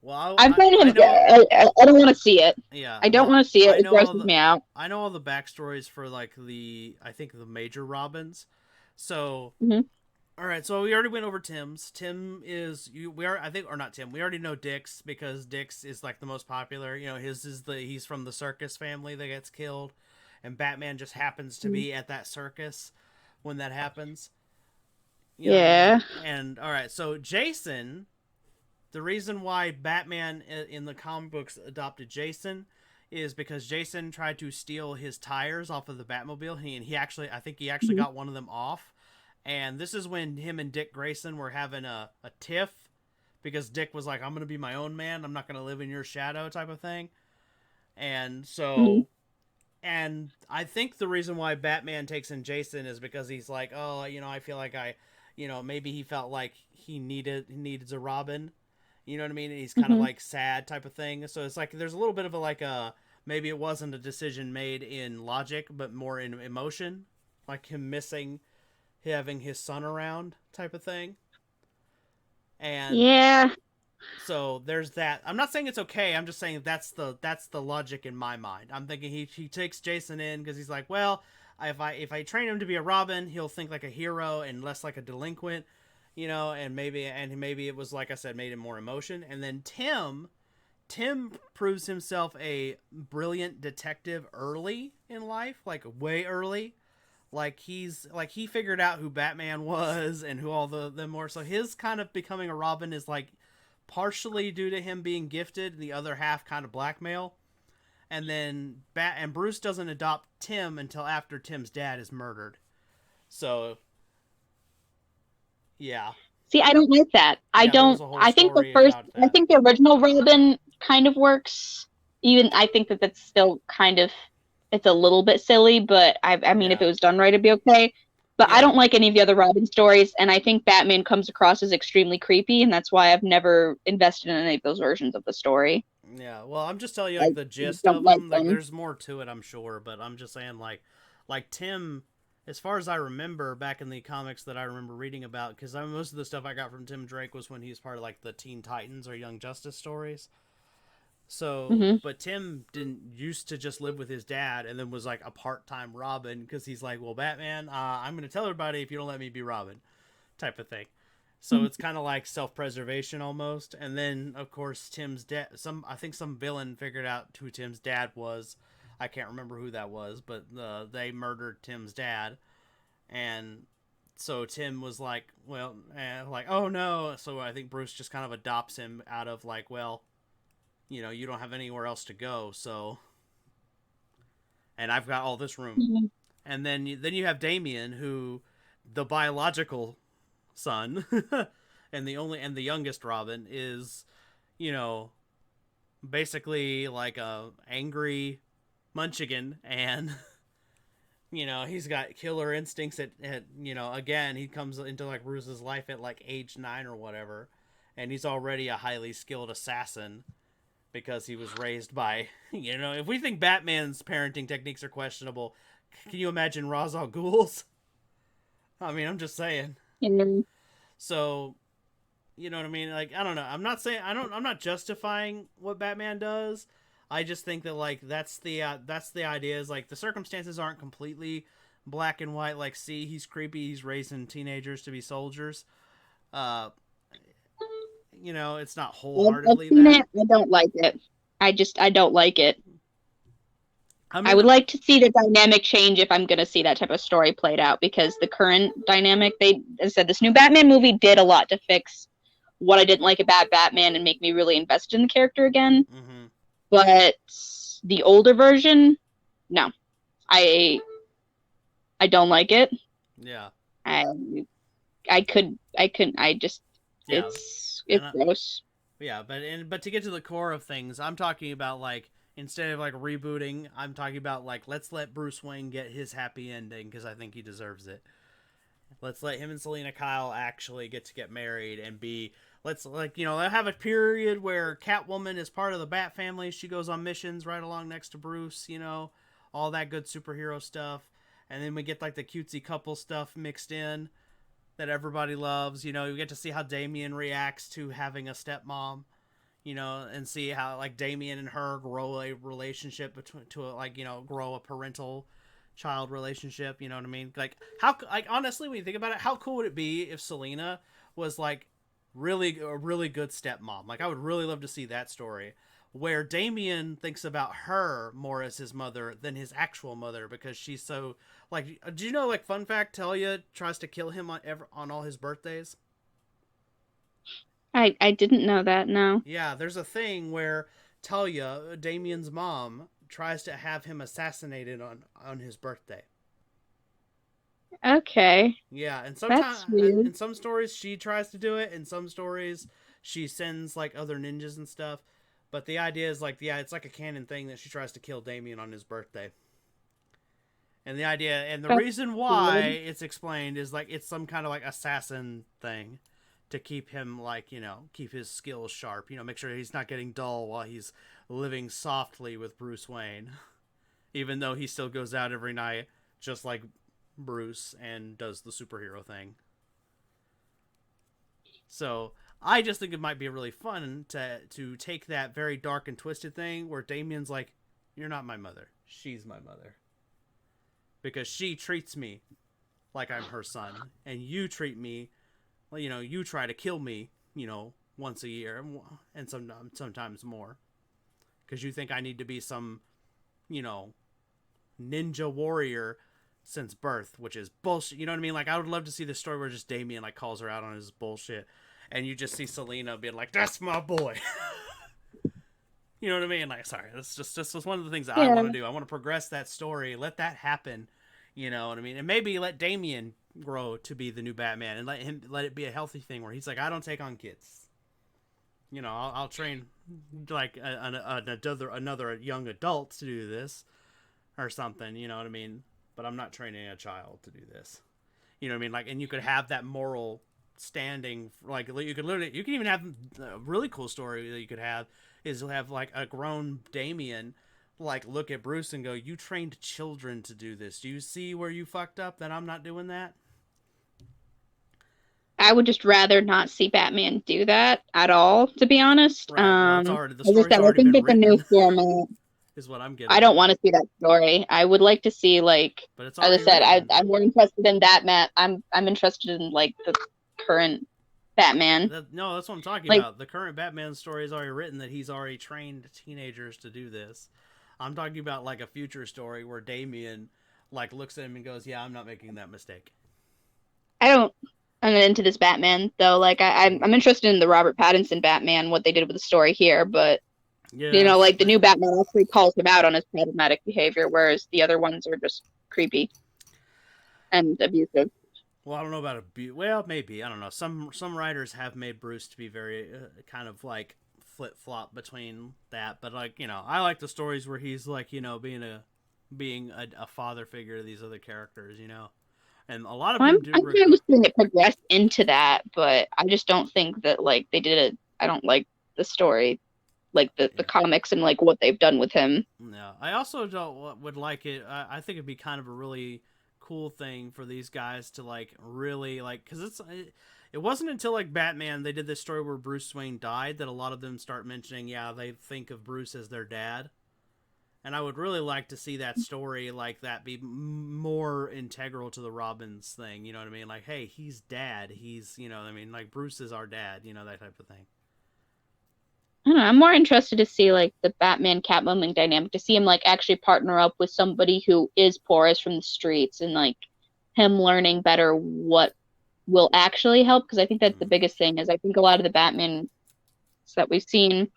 S1: Well,
S2: I'm finding
S1: I
S2: him.
S1: know.
S2: I don't want to see it.
S1: Yeah.
S2: I don't
S1: Well,
S2: want to see it. It grosses me out.
S1: I know all the backstories for like the I think the major Robins. So
S2: Hmm.
S1: all right, so we already went over Tim's. Tim is we are I think or not Tim. We already know Dick's because Dick's is like the most popular. His is he's from the circus family that gets killed, and Batman just happens to be at that circus when that happens. You know what I mean?
S2: Yeah.
S1: And all right, so Jason, the reason why Batman in the comic books adopted Jason is because Jason tried to steal his tires off of the Batmobile, and I think he actually
S2: Mhm.
S1: got one of them off. And this is when him and Dick Grayson were having a tiff because Dick was like, "I'm gonna be my own man. I'm not gonna live in your shadow," type of thing. And
S2: Mhm.
S1: so and I think the reason why Batman takes in Jason is because he's like, oh, I feel like maybe he felt like he needs a Robin. You know what I mean? And he's kind of
S2: Mhm.
S1: like sad type of thing. So it's like there's a little bit of maybe it wasn't a decision made in logic, but more in emotion, like him missing having his son around type of thing. And
S2: Yeah.
S1: so there's that. I'm not saying it's okay. I'm just saying that's the logic in my mind. I'm thinking he takes Jason in because he's like, well, if I train him to be a Robin, he'll think like a hero and less like a delinquent, and maybe it was like I said, made him more emotion. And then Tim proves himself a brilliant detective early in life, like way early. Like he figured out who Batman was and who all the them were. So his kind of becoming a Robin is like partially due to him being gifted, the other half kind of blackmail. And then Bruce doesn't adopt Tim until after Tim's dad is murdered. So yeah,
S2: See, I don't like that. I
S1: yeah, there was
S2: don't.
S1: a whole
S2: I think
S1: story about
S2: I
S1: that.
S2: think the original Robin kind of works. even I think that that's still kind of it's a little bit silly, but I mean if
S1: Yeah.
S2: it was done right it'd be okay. But I
S1: Yeah.
S2: don't like any of the other Robin stories, and I think Batman comes across as extremely creepy, and that's why I've never invested in any of those versions of the story.
S1: Yeah, well, I'm just telling you
S2: I
S1: like the gist
S2: don't
S1: of
S2: like
S1: them. Like,
S2: them.
S1: there's more to it, I'm sure, but I'm just saying like Tim. As far as I remember, back in the comics that I remember reading about, because most of the stuff I got from Tim Drake was when he was part of like the Teen Titans or Young Justice stories. So,
S2: Hmm.
S1: but Tim didn't used to just live with his dad, and then was like a part-time Robin because he's like, well, Batman, I'm gonna tell everybody if you don't let me be Robin, type of thing. So it's kind of like self-preservation almost. And then of course Tim's dad. I think some villain figured out who Tim's dad was. I can't remember who that was, but they murdered Tim's dad, and so Tim was like, well, like, oh no. So I think Bruce just kind of adopts him out of like, well, you don't have anywhere else to go, so and I've got all this room. And then you have Damien, who the biological son and the youngest Robin is, you know, basically like a angry Munchkin, and he's got killer instincts at again he comes into like Bruce's life at like age 9 or whatever, and he's already a highly skilled assassin because he was raised by if we think Batman's parenting techniques are questionable, can you imagine Ra's al Ghul's? I mean, I'm just saying.
S2: And
S1: So you know what I mean? Like, I don't know. I'm not saying I'm not justifying what Batman does. I just think that like that's the idea is like the circumstances aren't completely black and white. Like, see, he's creepy. He's raising teenagers to be soldiers. Uh, it's not
S2: I've
S1: wholeheartedly
S2: seen
S1: that.
S2: it. I don't like it. I don't like it.
S1: I
S2: I
S1: mean,
S2: would like to see the dynamic change if I'm going to see that type of story played out because the current dynamic, as I said, this new Batman movie did a lot to fix what I didn't like about Batman and make me really invested in the character again.
S1: mm-hmm,
S2: But the older version, no, I I don't like it.
S1: yeah,
S2: I I couldn't. I just
S1: yeah,
S2: it's
S1: and
S2: gross.
S1: yeah, but to get to the core of things, I'm talking about like instead of like rebooting, I'm talking about like let's let Bruce Wayne get his happy ending because I think he deserves it. Let's let him and Selena Kyle actually get married and be. Let's like have a period where Catwoman is part of the Bat family. She goes on missions right along next to Bruce. All that good superhero stuff, and then we get like the cutesy couple stuff mixed in that everybody loves. You get to see how Damien reacts to having a stepmom. And see how like Damien and her grow a relationship between to like grow a parental child relationship. You know what I mean? Like honestly, when you think about it, how cool would it be if Selena was like really a really good stepmom? Like I would really love to see that story where Damien thinks about her more as his mother than his actual mother because she's so like. Do you know like fun fact? Talia tries to kill him on all his birthdays.
S2: I didn't know that. No.
S1: Yeah, there's a thing where Talia, Damien's mom, tries to have him assassinated on his birthday.
S2: Okay,
S1: Yeah, and
S2: that's
S1: sometimes
S2: weird.
S1: in some stories she tries to do it. In some stories, she sends like other ninjas and stuff. But the idea is like, yeah, it's like a canon thing that she tries to kill Damien on his birthday. And the
S2: That's
S1: reason why
S2: weird.
S1: it's explained is like it's some kind of like assassin thing to keep him like, keep his skills sharp, make sure he's not getting dull while he's living softly with Bruce Wayne. Even though he still goes out every night just like Bruce and does the superhero thing. So I just think it might be really fun to take that very dark and twisted thing where Damien's like, you're not my mother. She's my mother. Because she treats me like I'm her son, and you treat me, well, you try to kill me, once a year, and sometimes more, because you think I need to be some, you know, ninja warrior since birth, which is bullshit. You know what I mean? Like I would love to see the story where just Damien like calls her out on his bullshit, and you just see Selena being like, "That's my boy." You know what I mean? Like, sorry, that's just one of the things that I
S2: Yeah.
S1: want to do. I want to progress that story, let that happen. You know what I mean? And maybe let Damien grow to be the new Batman, and let it be a healthy thing where he's like, I don't take on kids. You know, I'll train like another young adult to do this or something. You know what I mean? But I'm not training a child to do this. You know what I mean? Like, and you could have that moral standing. Like, you could literally, you can even have a really cool story that you could have is have like a grown Damien like look at Bruce and go, "You trained children to do this. Do you see where you fucked up? That I'm not doing that."
S2: I would just rather not see Batman do that at all, to be honest.
S1: Right. Well, it's already the
S2: As I
S1: story's
S2: said, I
S1: already
S2: think
S1: been
S2: it's a new
S1: written,
S2: format.
S1: is what I'm
S2: I
S1: getting
S2: don't
S1: at.
S2: want to see that story. I would like to see like,
S1: But it's
S2: as I
S1: already
S2: said,
S1: written.
S2: I'm more interested in Batman. I'm interested in like the current Batman.
S1: No, that's what I'm talking
S2: Like
S1: about. The current Batman story is already written that he's already trained teenagers to do this. I'm talking about like a future story where Damien like looks at him and goes, "Yeah, I'm not making that mistake."
S2: I don't. I'm into this Batman though. Like I'm interested in the Robert Pattinson Batman, what they did with the story here, but
S1: Yes,
S2: like the new Batman actually calls him out on his problematic behavior, whereas the other ones are just creepy and abusive.
S1: well, I don't know about abuse. Well, maybe I don't know. Some writers have made Bruce to be very kind of like flip flop between that, but like I like the stories where he's like being a father figure to these other characters, and a lot of them do.
S2: I'm kind of seeing it progress into that, but I just don't think that like they did it. I don't like the story, like the
S1: Yeah.
S2: comics and like what they've done with him.
S1: No, I also don't would like it. I think it'd be kind of a really cool thing for these guys to like really like because it wasn't until like Batman they did this story where Bruce Wayne died that a lot of them start mentioning they think of Bruce as their dad. And I would really like to see that story like that be more integral to the Robins thing. You know what I mean? Like, hey, he's dad. He's what I mean, like Bruce is our dad. That type of thing.
S2: I don't know, I'm more interested to see like the Batman Catwoman dynamic, to see him like actually partner up with somebody who is porous from the streets and like him learning better what will actually help. Because I think that's the biggest thing is I think a lot of the Batman that we've seen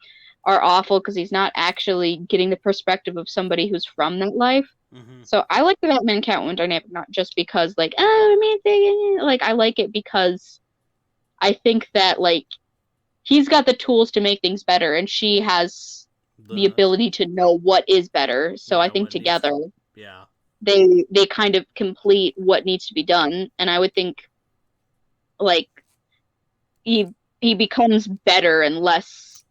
S2: are awful because he's not actually getting the perspective of somebody who's from that life.
S1: Mm-hmm.
S2: So I like the Batman Catwoman dynamic not just because like oh amazing, like I like it because I think that like he's got the tools to make things better and she has the
S1: The
S2: ability to know what is better. So I think
S1: what needs.
S2: together
S1: Yeah.
S2: they kind of complete what needs to be done. And I would think like he becomes better and less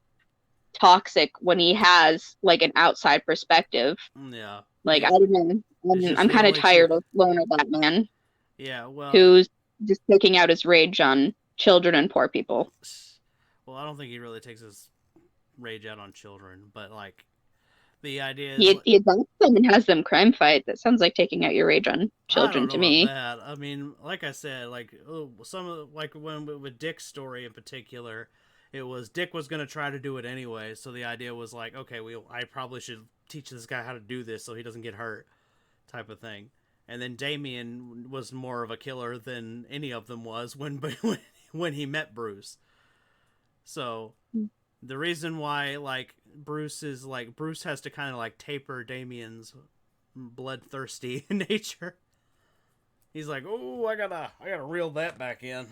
S2: toxic when he has like an outside perspective.
S1: Yeah.
S2: Like
S1: Yeah.
S2: I don't know.
S1: It's just
S2: I'm
S1: the
S2: kind of
S1: only two.
S2: tired of loner Batman
S1: Yeah. Well.
S2: who's just taking out his rage on children and poor people.
S1: Well, I don't think he really takes his rage out on children, but like the idea is,
S2: He adopts them and has them crime fight. That sounds like taking out your rage on
S1: I don't
S2: children
S1: know
S2: to
S1: about
S2: me.
S1: that. I mean, like I said, like some of like when with Dick's story in particular, it was Dick was gonna try to do it anyway. So the idea was like, okay, I probably should teach this guy how to do this so he doesn't get hurt, type of thing. And then Damien was more of a killer than any of them was when he met Bruce. So the reason why like Bruce has to kind of like taper Damien's bloodthirsty nature. He's like, oh, I gotta reel that back in.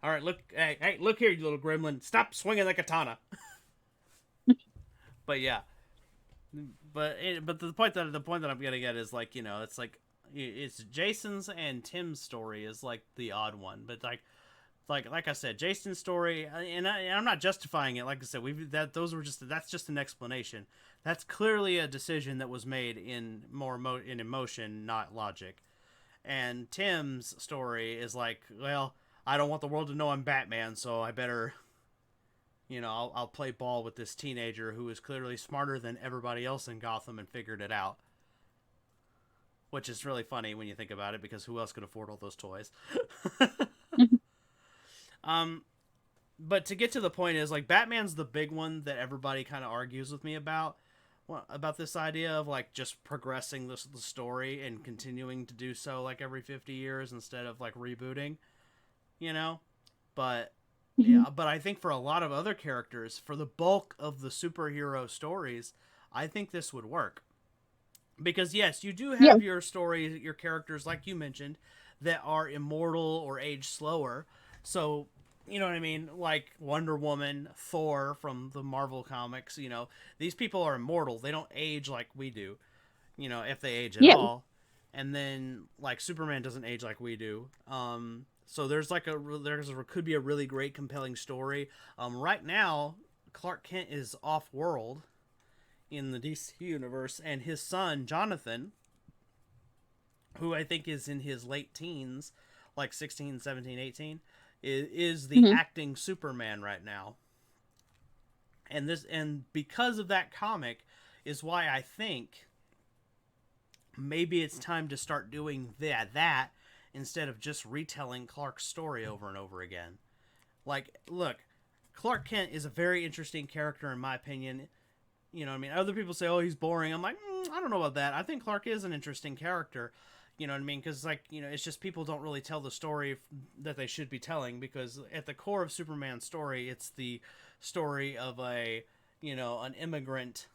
S1: All right, look, hey, look here, you little gremlin, stop swinging the katana. But yeah, but the point that I'm getting at is like it's like it's Jason's and Tim's story is like the odd one, but like I said, Jason's story, and I'm not justifying it. Like I said, that's just an explanation. That's clearly a decision that was made in in emotion, not logic. And Tim's story is like, well, I don't want the world to know I'm Batman, so I better, I'll play ball with this teenager who is clearly smarter than everybody else in Gotham and figured it out. Which is really funny when you think about it, because who else could afford all those toys? Um, but to get to the point is like Batman's the big one that everybody kind of argues with me about this idea of like just progressing the story and continuing to do so like every 50 years instead of like rebooting, you know? But yeah, but I think for a lot of other characters, for the bulk of the superhero stories, I think this would work. Because yes, you do
S2: Yeah.
S1: have your story, your characters like you mentioned that are immortal or age slower. So you know what I mean? Like Wonder Woman, Thor from the Marvel comics, these people are immortal. They don't age like we do, if they age at
S2: Yeah.
S1: all. And then like Superman doesn't age like we do. So could be a really great compelling story. Right now Clark Kent is off world in the DC universe, and his son Jonathan, who I think is in his late teens, like 16, 17, 18, is the
S2: Hmm.
S1: acting Superman right now. And because of that comic is why I think maybe it's time to start doing that instead of just retelling Clark's story over and over again. Like, look, Clark Kent is a very interesting character in my opinion. You know what I mean? Other people say, "Oh, he's boring." I'm like, I don't know about that. I think Clark is an interesting character. You know what I mean? Because like, it's just people don't really tell the story that they should be telling. Because at the core of Superman's story, it's the story of an immigrant.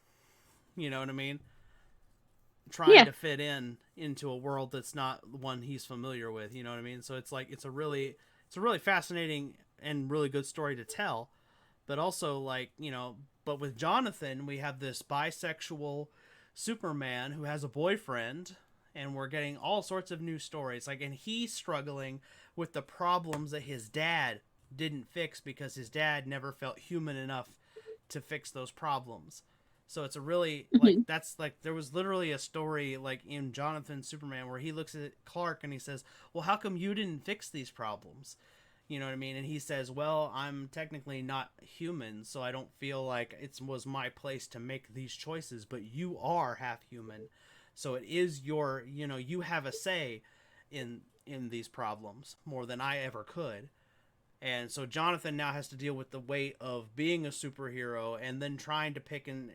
S1: You know what I mean? Trying
S2: Yeah.
S1: to fit into a world that's not one he's familiar with. You know what I mean? So it's like it's a really fascinating and really good story to tell. But also like but with Jonathan, we have this bisexual Superman who has a boyfriend, and we're getting all sorts of new stories. Like, and he's struggling with the problems that his dad didn't fix because his dad never felt human enough to fix those problems. So it's a really like
S2: Hmm.
S1: that's like there was literally a story like in Jonathan Superman where he looks at Clark and he says, "Well, how come you didn't fix these problems?" You know what I mean? And he says, "Well, I'm technically not human, so I don't feel like it was my place to make these choices, but you are half human. So it is you have a say in these problems more than I ever could." And so Jonathan now has to deal with the weight of being a superhero and then trying to pick and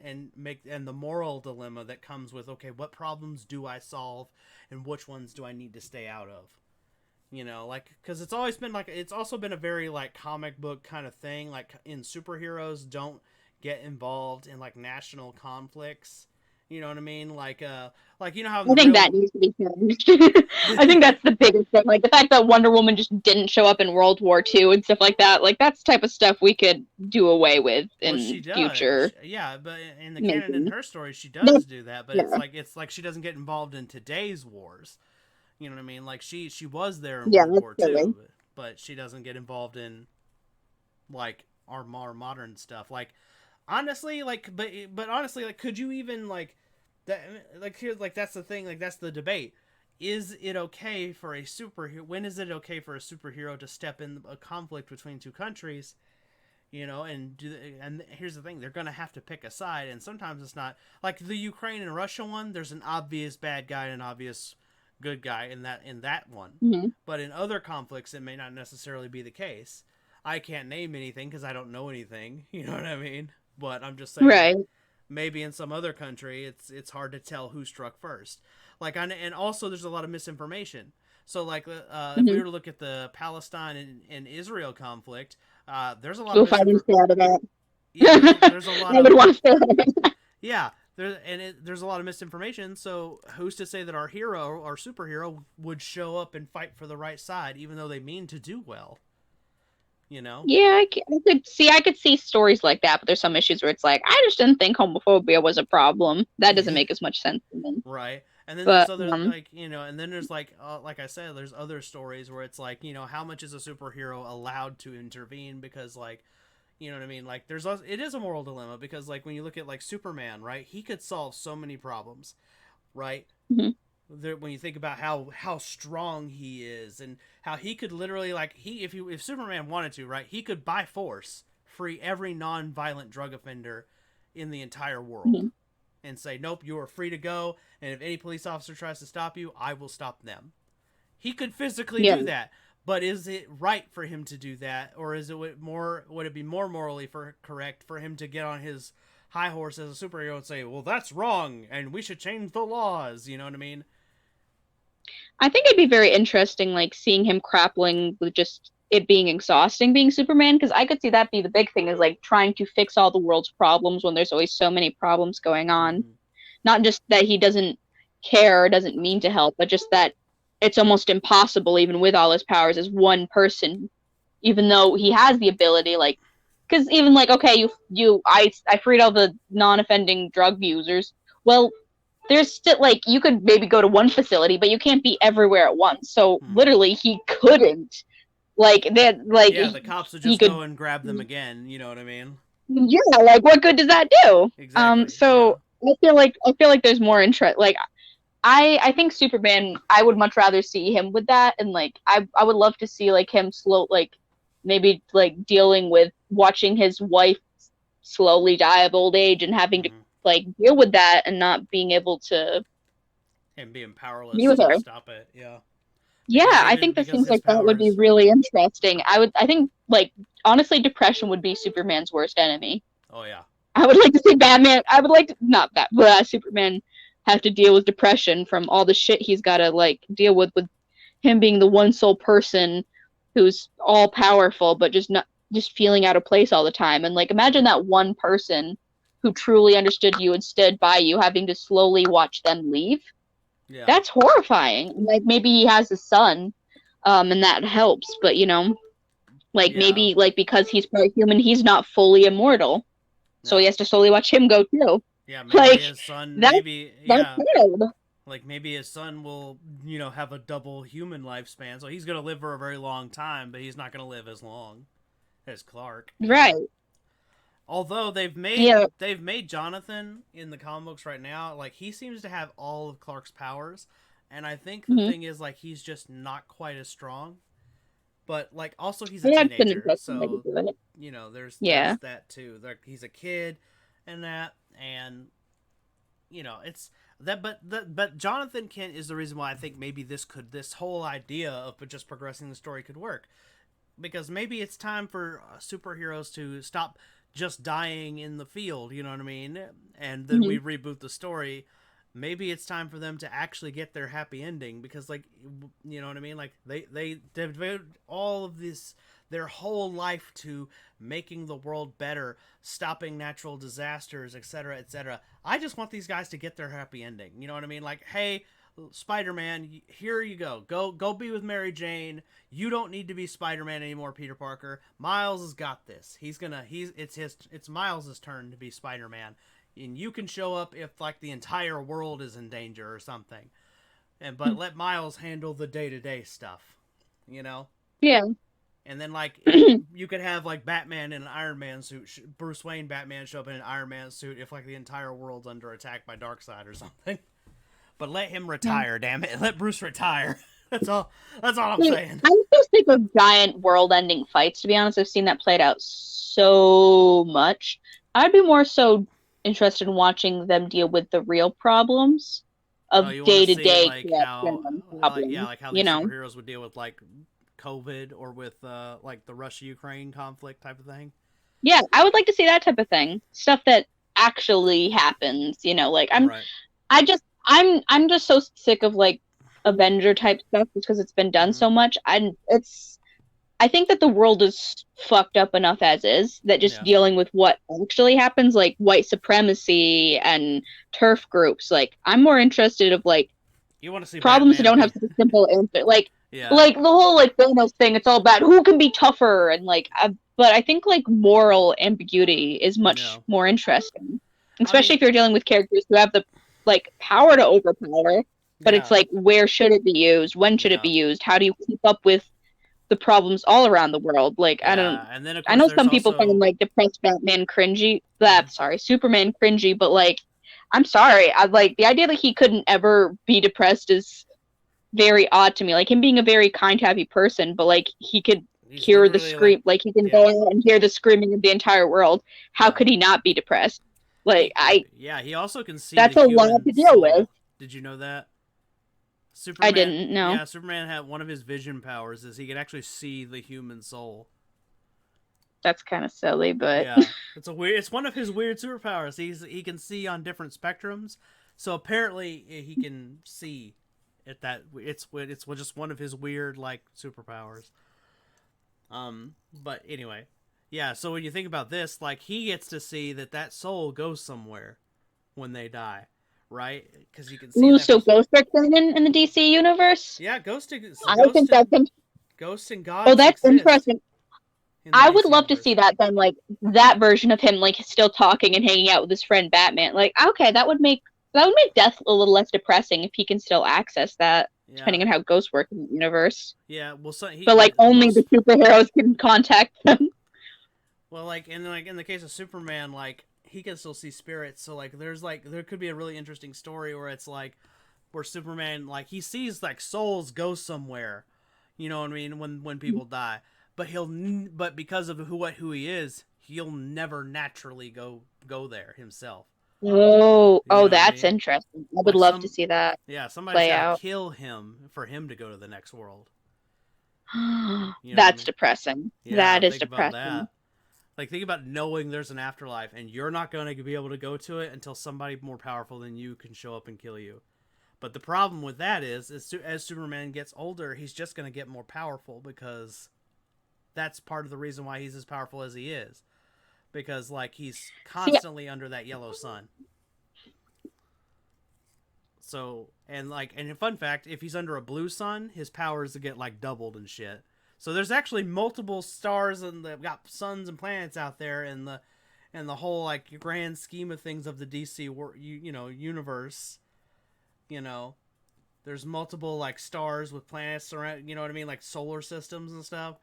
S1: the moral dilemma that comes with, okay, what problems do I solve and which ones do I need to stay out of? Like, because it's always been like, it's also been a very like comic book kind of thing. Like in superheroes don't get involved in like national conflicts. You know what I mean? Like how in
S2: I
S1: the
S2: think
S1: real
S2: that needs to be changed. I think that's the biggest thing. Like the fact that Wonder Woman just didn't show up in World War II and stuff like that. Like that's the type of stuff we could do away with
S1: well, she
S2: in
S1: does.
S2: future
S1: Yeah, but in the canon in
S2: mentions.
S1: her story, she
S2: That's,
S1: does do that. But
S2: yeah.
S1: it's like she doesn't get involved in today's wars. You know what I mean? Like she was there in
S2: Yeah,
S1: World
S2: that's
S1: War
S2: silly.
S1: II, but she doesn't get involved in like our more modern stuff. Like honestly, but honestly, like could you even like that? Like here's like that's the thing. Like that's the debate. Is it okay for a superhero? When is it okay for a superhero to step in a conflict between two countries? And here's the thing: they're gonna have to pick a side, and sometimes it's not like the Ukraine and Russia one. There's an obvious bad guy and an obvious good guy in that one,
S2: Hmm.
S1: but in other conflicts, it may not necessarily be the case. I can't name anything because I don't know anything. You know what I mean? But I'm just saying,
S2: Right.
S1: maybe in some other country, it's hard to tell who struck first. And also there's a lot of misinformation. So like if we
S2: Hmm.
S1: were to look at the Palestine and Israel conflict, there's a lot of
S2: Oof, I didn't
S1: misinformation.
S2: stay out of that.
S1: Yeah, there's a lot
S2: I would
S1: of
S2: want to stay out of that.
S1: yeah, there's a lot of misinformation. So who's to say that our hero, our superhero, would show up and fight for the right side, even though they mean to do well? You know,
S2: Yeah, I could see stories like that, but there's some issues where it's like, I just didn't think homophobia was a problem. That doesn't
S1: yeah,
S2: make as much sense to me.
S1: right. And then there's
S2: But
S1: other and then there's like I said, there's other stories where it's like how much is a superhero allowed to intervene because like you know what I mean? Like it is a moral dilemma because like when you look at like Superman, right? He could solve so many problems, right?
S2: mhm,
S1: When you think about how strong he is and how he could literally like if Superman wanted to, right? He could by force free every non-violent drug offender in the entire world
S2: mhm.
S1: and say, "Nope, you are free to go, and if any police officer tries to stop you, I will stop them." He could physically
S2: Yeah.
S1: do that, but is it right for him to do that, or is it more? Would it be more morally correct for him to get on his high horse as a superhero and say, "Well, that's wrong, and we should change the laws"? You know what I mean?
S2: I think it'd be very interesting, like seeing him grappling with just it being exhausting being Superman, because I could see that be the big thing is like trying to fix all the world's problems when there's always so many problems going on.
S1: Mm-hmm.
S2: Not just that he doesn't care or doesn't mean to help, but just that it's almost impossible, even with all his powers, as one person even though he has the ability, like, because even like, okay, I freed all the non-offending drug users. Well, there's still like you could maybe go to one facility, but you can't be everywhere at once. So literally, he couldn't. Like that, like
S1: Yeah, the cops would
S2: he
S1: just
S2: could.
S1: go and grab them again. You know what I mean?
S2: Yeah, like what good does that do?
S1: Exactly. Yeah.
S2: So I feel like there's more interest. Like I think Superman. I would much rather see him with that, and like I would love to see like him slow, like maybe like dealing with watching his wife slowly die of old age and having to like deal with that and not being able to
S1: Him being
S2: be
S1: powerless
S2: with
S1: to
S2: her.
S1: stop it. Yeah.
S2: Yeah, I think the
S1: Because
S2: things
S1: his
S2: like that would be
S1: powers.
S2: really interesting. I think like honestly, depression would be Superman's worst enemy.
S1: Oh yeah.
S2: I would like to see Batman. I would like to not that, but Superman have to deal with depression from all the shit he's got to like deal with him being the one sole person who's all powerful, but just feeling out of place all the time. And like, imagine that one person who truly understood you and stood by you, having to slowly watch them leave.
S1: Yeah.
S2: That's horrifying. Like maybe he has a son, and that helps. But like maybe like because he's part human, he's not fully immortal. So he has to slowly watch him go too.
S1: Yeah, maybe
S2: Like
S1: his son.
S2: that,
S1: Maybe
S2: that's
S1: yeah.
S2: hard.
S1: Like maybe his son will, have a double human lifespan. So he's gonna live for a very long time, but he's not gonna live as long as Clark.
S2: Right.
S1: Although
S2: Yeah.
S1: they've made Jonathan in the comic books right now, like he seems to have all of Clark's powers, and I think the thing is like he's just not quite as strong. But like also he's a teenager, so there's that too. Like he's a kid, and that, and it's that. But Jonathan Kent is the reason why I think maybe this whole idea of just progressing the story could work, because maybe it's time for superheroes to stop just dying in the field, you know what I mean? And then we reboot the story. Maybe it's time for them to actually get their happy ending, because like, you know what I mean? Like they devote all of this, their whole life, to making the world better, stopping natural disasters, etc., etc. I just want these guys to get their happy ending. You know what I mean? Like, hey, Spider-Man, here you go. Go be with Mary Jane. You don't need to be Spider-Man anymore, Peter Parker. Miles has got this. It's Miles' turn to be Spider-Man. And you can show up if like the entire world is in danger or something. But let Miles handle the day-to-day stuff.
S2: Yeah.
S1: And then like you could have like Batman in an Iron Man suit, Bruce Wayne Batman show up in an Iron Man suit if like the entire world's under attack by Darkseid or something. But let him retire, damn it. Let Bruce retire. That's all I'm saying.
S2: I'm so sick of giant world-ending fights, to be honest. I've seen that played out so much. I'd be more so interested in watching them deal with the real problems of day-to-day
S1: like how these superheroes would deal with like COVID or with like the Russia-Ukraine conflict type of thing.
S2: Yeah, I would like to see that type of thing. Stuff that actually happens, like I'm just so sick of like Avenger type stuff because it's been done so much. I think that the world is fucked up enough as is, that just dealing with what actually happens, like white supremacy and turf groups, like I'm more interested of like
S1: you want to see
S2: problems
S1: Batman
S2: that don't have such a simple answer. Like the whole like Thanos thing, it's all about who can be tougher and like but I think like moral ambiguity is much more interesting. Especially if you're dealing with characters who have the like power to overpower, but it's like, where should it be used? When should it be used? How do you keep up with the problems all around the world? Like, I don't.
S1: And then,
S2: I know some people find like depressed Batman cringy. Superman cringy, but like, I'm sorry. I like the idea that he couldn't ever be depressed is very odd to me. Like him being a very kind, happy person, but like he's hear the scream, like he can go out and hear the screaming of the entire world. How could he not be depressed? Like
S1: he also can see.
S2: That's a lot to deal with.
S1: Did you know that? Superman,
S2: I didn't know.
S1: Yeah, Superman had one of his vision powers is he could actually see the human soul.
S2: That's kind of silly, but
S1: it's one of his weird superpowers. He can see on different spectrums, so apparently he can see at that. It's just one of his weird like superpowers. But anyway. Yeah, so when you think about this, like, he gets to see that soul goes somewhere when they die, right? Because you can see.
S2: Ooh, so Ghost are canon in the DC universe?
S1: Yeah, Ghost and God.
S2: Oh, that's interesting.
S1: in the
S2: I would
S1: DC
S2: love to
S1: universe.
S2: see that then, like that version of him, like still talking and hanging out with his friend Batman. Like, okay, that would make death a little less depressing if he can still access that,
S1: Yeah,
S2: depending on how ghosts work in the universe.
S1: yeah. Well, so
S2: But like
S1: the
S2: only
S1: most
S2: the superheroes can contact them.
S1: well, like in the case of Superman, like he can still see spirits. So like there could be a really interesting story where it's like where Superman like he sees like souls go somewhere, you know what I mean, when people die, but but because of who he is, he'll never naturally go there himself.
S2: Oh,
S1: You
S2: oh,
S1: know what I
S2: that's
S1: mean?
S2: interesting. I would
S1: Like
S2: love to see that
S1: yeah, somebody's
S2: play
S1: got to
S2: out.
S1: kill him for him to go to the next world. You know what I
S2: That's
S1: mean?
S2: depressing.
S1: Yeah,
S2: That is
S1: think about
S2: depressing.
S1: that. Like think about knowing there's an afterlife and you're not going to be able to go to it until somebody more powerful than you can show up and kill you. But the problem with that is as Superman gets older, he's just going to get more powerful because that's part of the reason why he's as powerful as he is. Because like he's
S2: See,
S1: constantly under that yellow sun. So and a fun fact, if he's under a blue sun, his powers get like doubled and shit. So there's actually multiple stars and they've got suns and planets out there in the whole like grand scheme of things of the DC universe. You know, there's multiple like stars with planets around. You know what I mean, like solar systems and stuff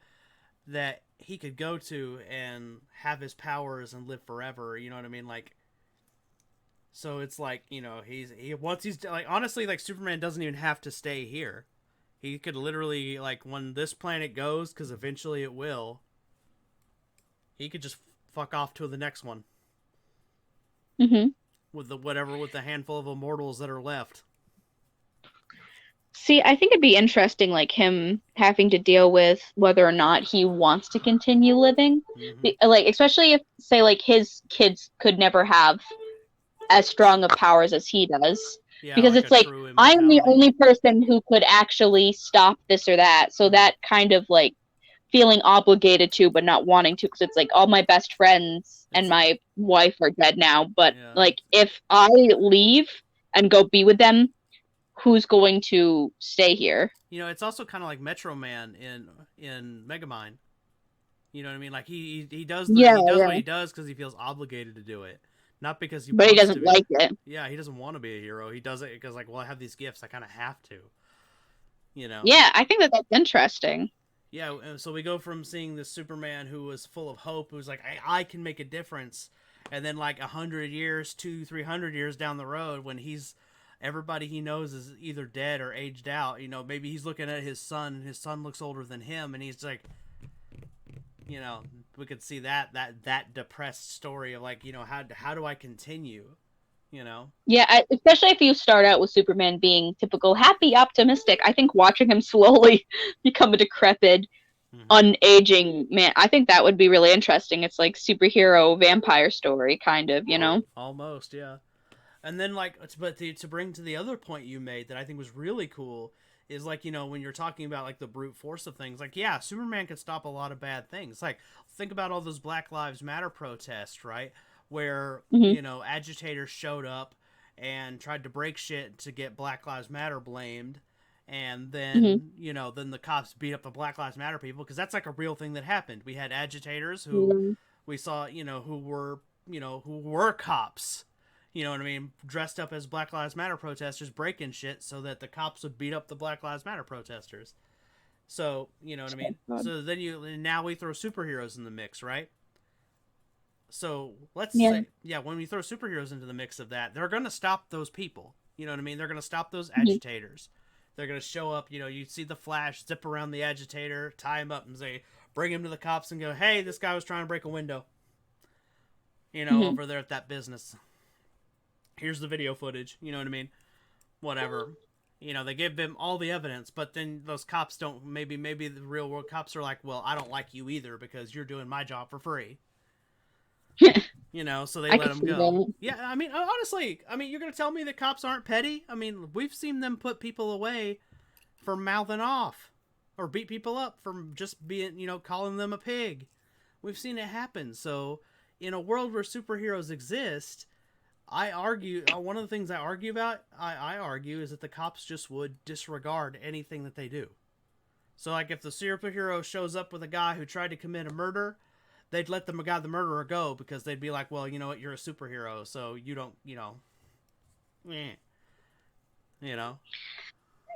S1: that he could go to and have his powers and live forever. You know what I mean, like. So it's like he once he's like honestly like Superman doesn't even have to stay here. He could literally like when this planet goes because eventually it will. He could just fuck off to the next one
S2: hmm
S1: with the handful of immortals that are left.
S2: see, I think it'd be interesting, like him having to deal with whether or not he wants to continue living.
S1: Mm-hmm.
S2: Like, especially if, say, like his kids could never have as strong of powers as he does,
S1: Yeah,
S2: because
S1: like a
S2: it's like
S1: true
S2: I am the
S1: immortality.
S2: only person who could actually stop this or that. So
S1: Mm-hmm.
S2: that kind of like feeling obligated to but not wanting to, because it's like all my best friends and
S1: It's
S2: my wife are dead now, but
S1: yeah.
S2: like if I leave and go be with them, who's going to stay here?
S1: It's also kind of like Metro Man in Megamind. You know what I mean? Like
S2: Yeah,
S1: he does what
S2: yeah.
S1: he does because he feels obligated to do it, not because he
S2: But he
S1: wants to
S2: doesn't
S1: be.
S2: like it.
S1: Yeah, he doesn't want to be a hero. He does it because like, well, I have these gifts, I kind of have to. You know?
S2: Yeah, I think that that's interesting.
S1: Yeah. So we go from seeing this Superman who was full of hope, who's like, I can make a difference, and then like 100 years, 300 years down the road, when everybody he knows is either dead or aged out. Maybe he's looking at his son, and his son looks older than him, and he's like, we could see that depressed story of like, how do I continue? You know.
S2: Yeah, especially if you start out with Superman being typical happy, optimistic. I think watching him slowly become a decrepit,
S1: Mm-hmm.
S2: unaging man, I think that would be really interesting. It's like superhero vampire story, kind of, you know?
S1: Almost, yeah. And then like, but to bring to the other point you made that I think was really cool is like when you're talking about like the brute force of things, like yeah, Superman could stop a lot of bad things. Like think about all those Black Lives Matter protests, right? Where
S2: hmm
S1: agitators showed up and tried to break shit to get Black Lives Matter blamed. And
S2: hmm
S1: then the cops beat up the Black Lives Matter people because that's like a real thing that happened. We had agitators who
S2: Yeah.
S1: we saw, who were cops, you know what I mean, dressed up as Black Lives Matter protesters, breaking shit so that the cops would beat up the Black Lives Matter protesters. So, you know what I mean? So then now we throw superheroes in the mix, right? So let's
S2: Yeah.
S1: say, yeah, when we throw superheroes into the mix of that, they're going to stop those people. You know what I mean? They're going to stop those
S2: hmm
S1: agitators. They're going to show up, you see the Flash zip around the agitator, tie him up and say, bring him to the cops and go, hey, this guy was trying to break a window,
S2: hmm
S1: over there at that business. Here's the video footage. You know what I mean? Whatever. They give them all the evidence, but then those cops don't. Maybe the real world cops are like, well, I don't like you either because you're doing my job for free. So they
S2: I
S1: let
S2: could
S1: them
S2: see
S1: go.
S2: that.
S1: Yeah, I mean, honestly, you're gonna tell me that cops aren't petty? I mean, we've seen them put people away for mouthing off, or beat people up for just being, calling them a pig. We've seen it happen. So, in a world where superheroes exist, I argue one of the things I argue about. I argue is that the cops just would disregard anything that they do. So like if the superhero shows up with a guy who tried to commit a murder, they'd let the murderer go because they'd be like, well, you know what, you're a superhero, so you don't, eh, you know.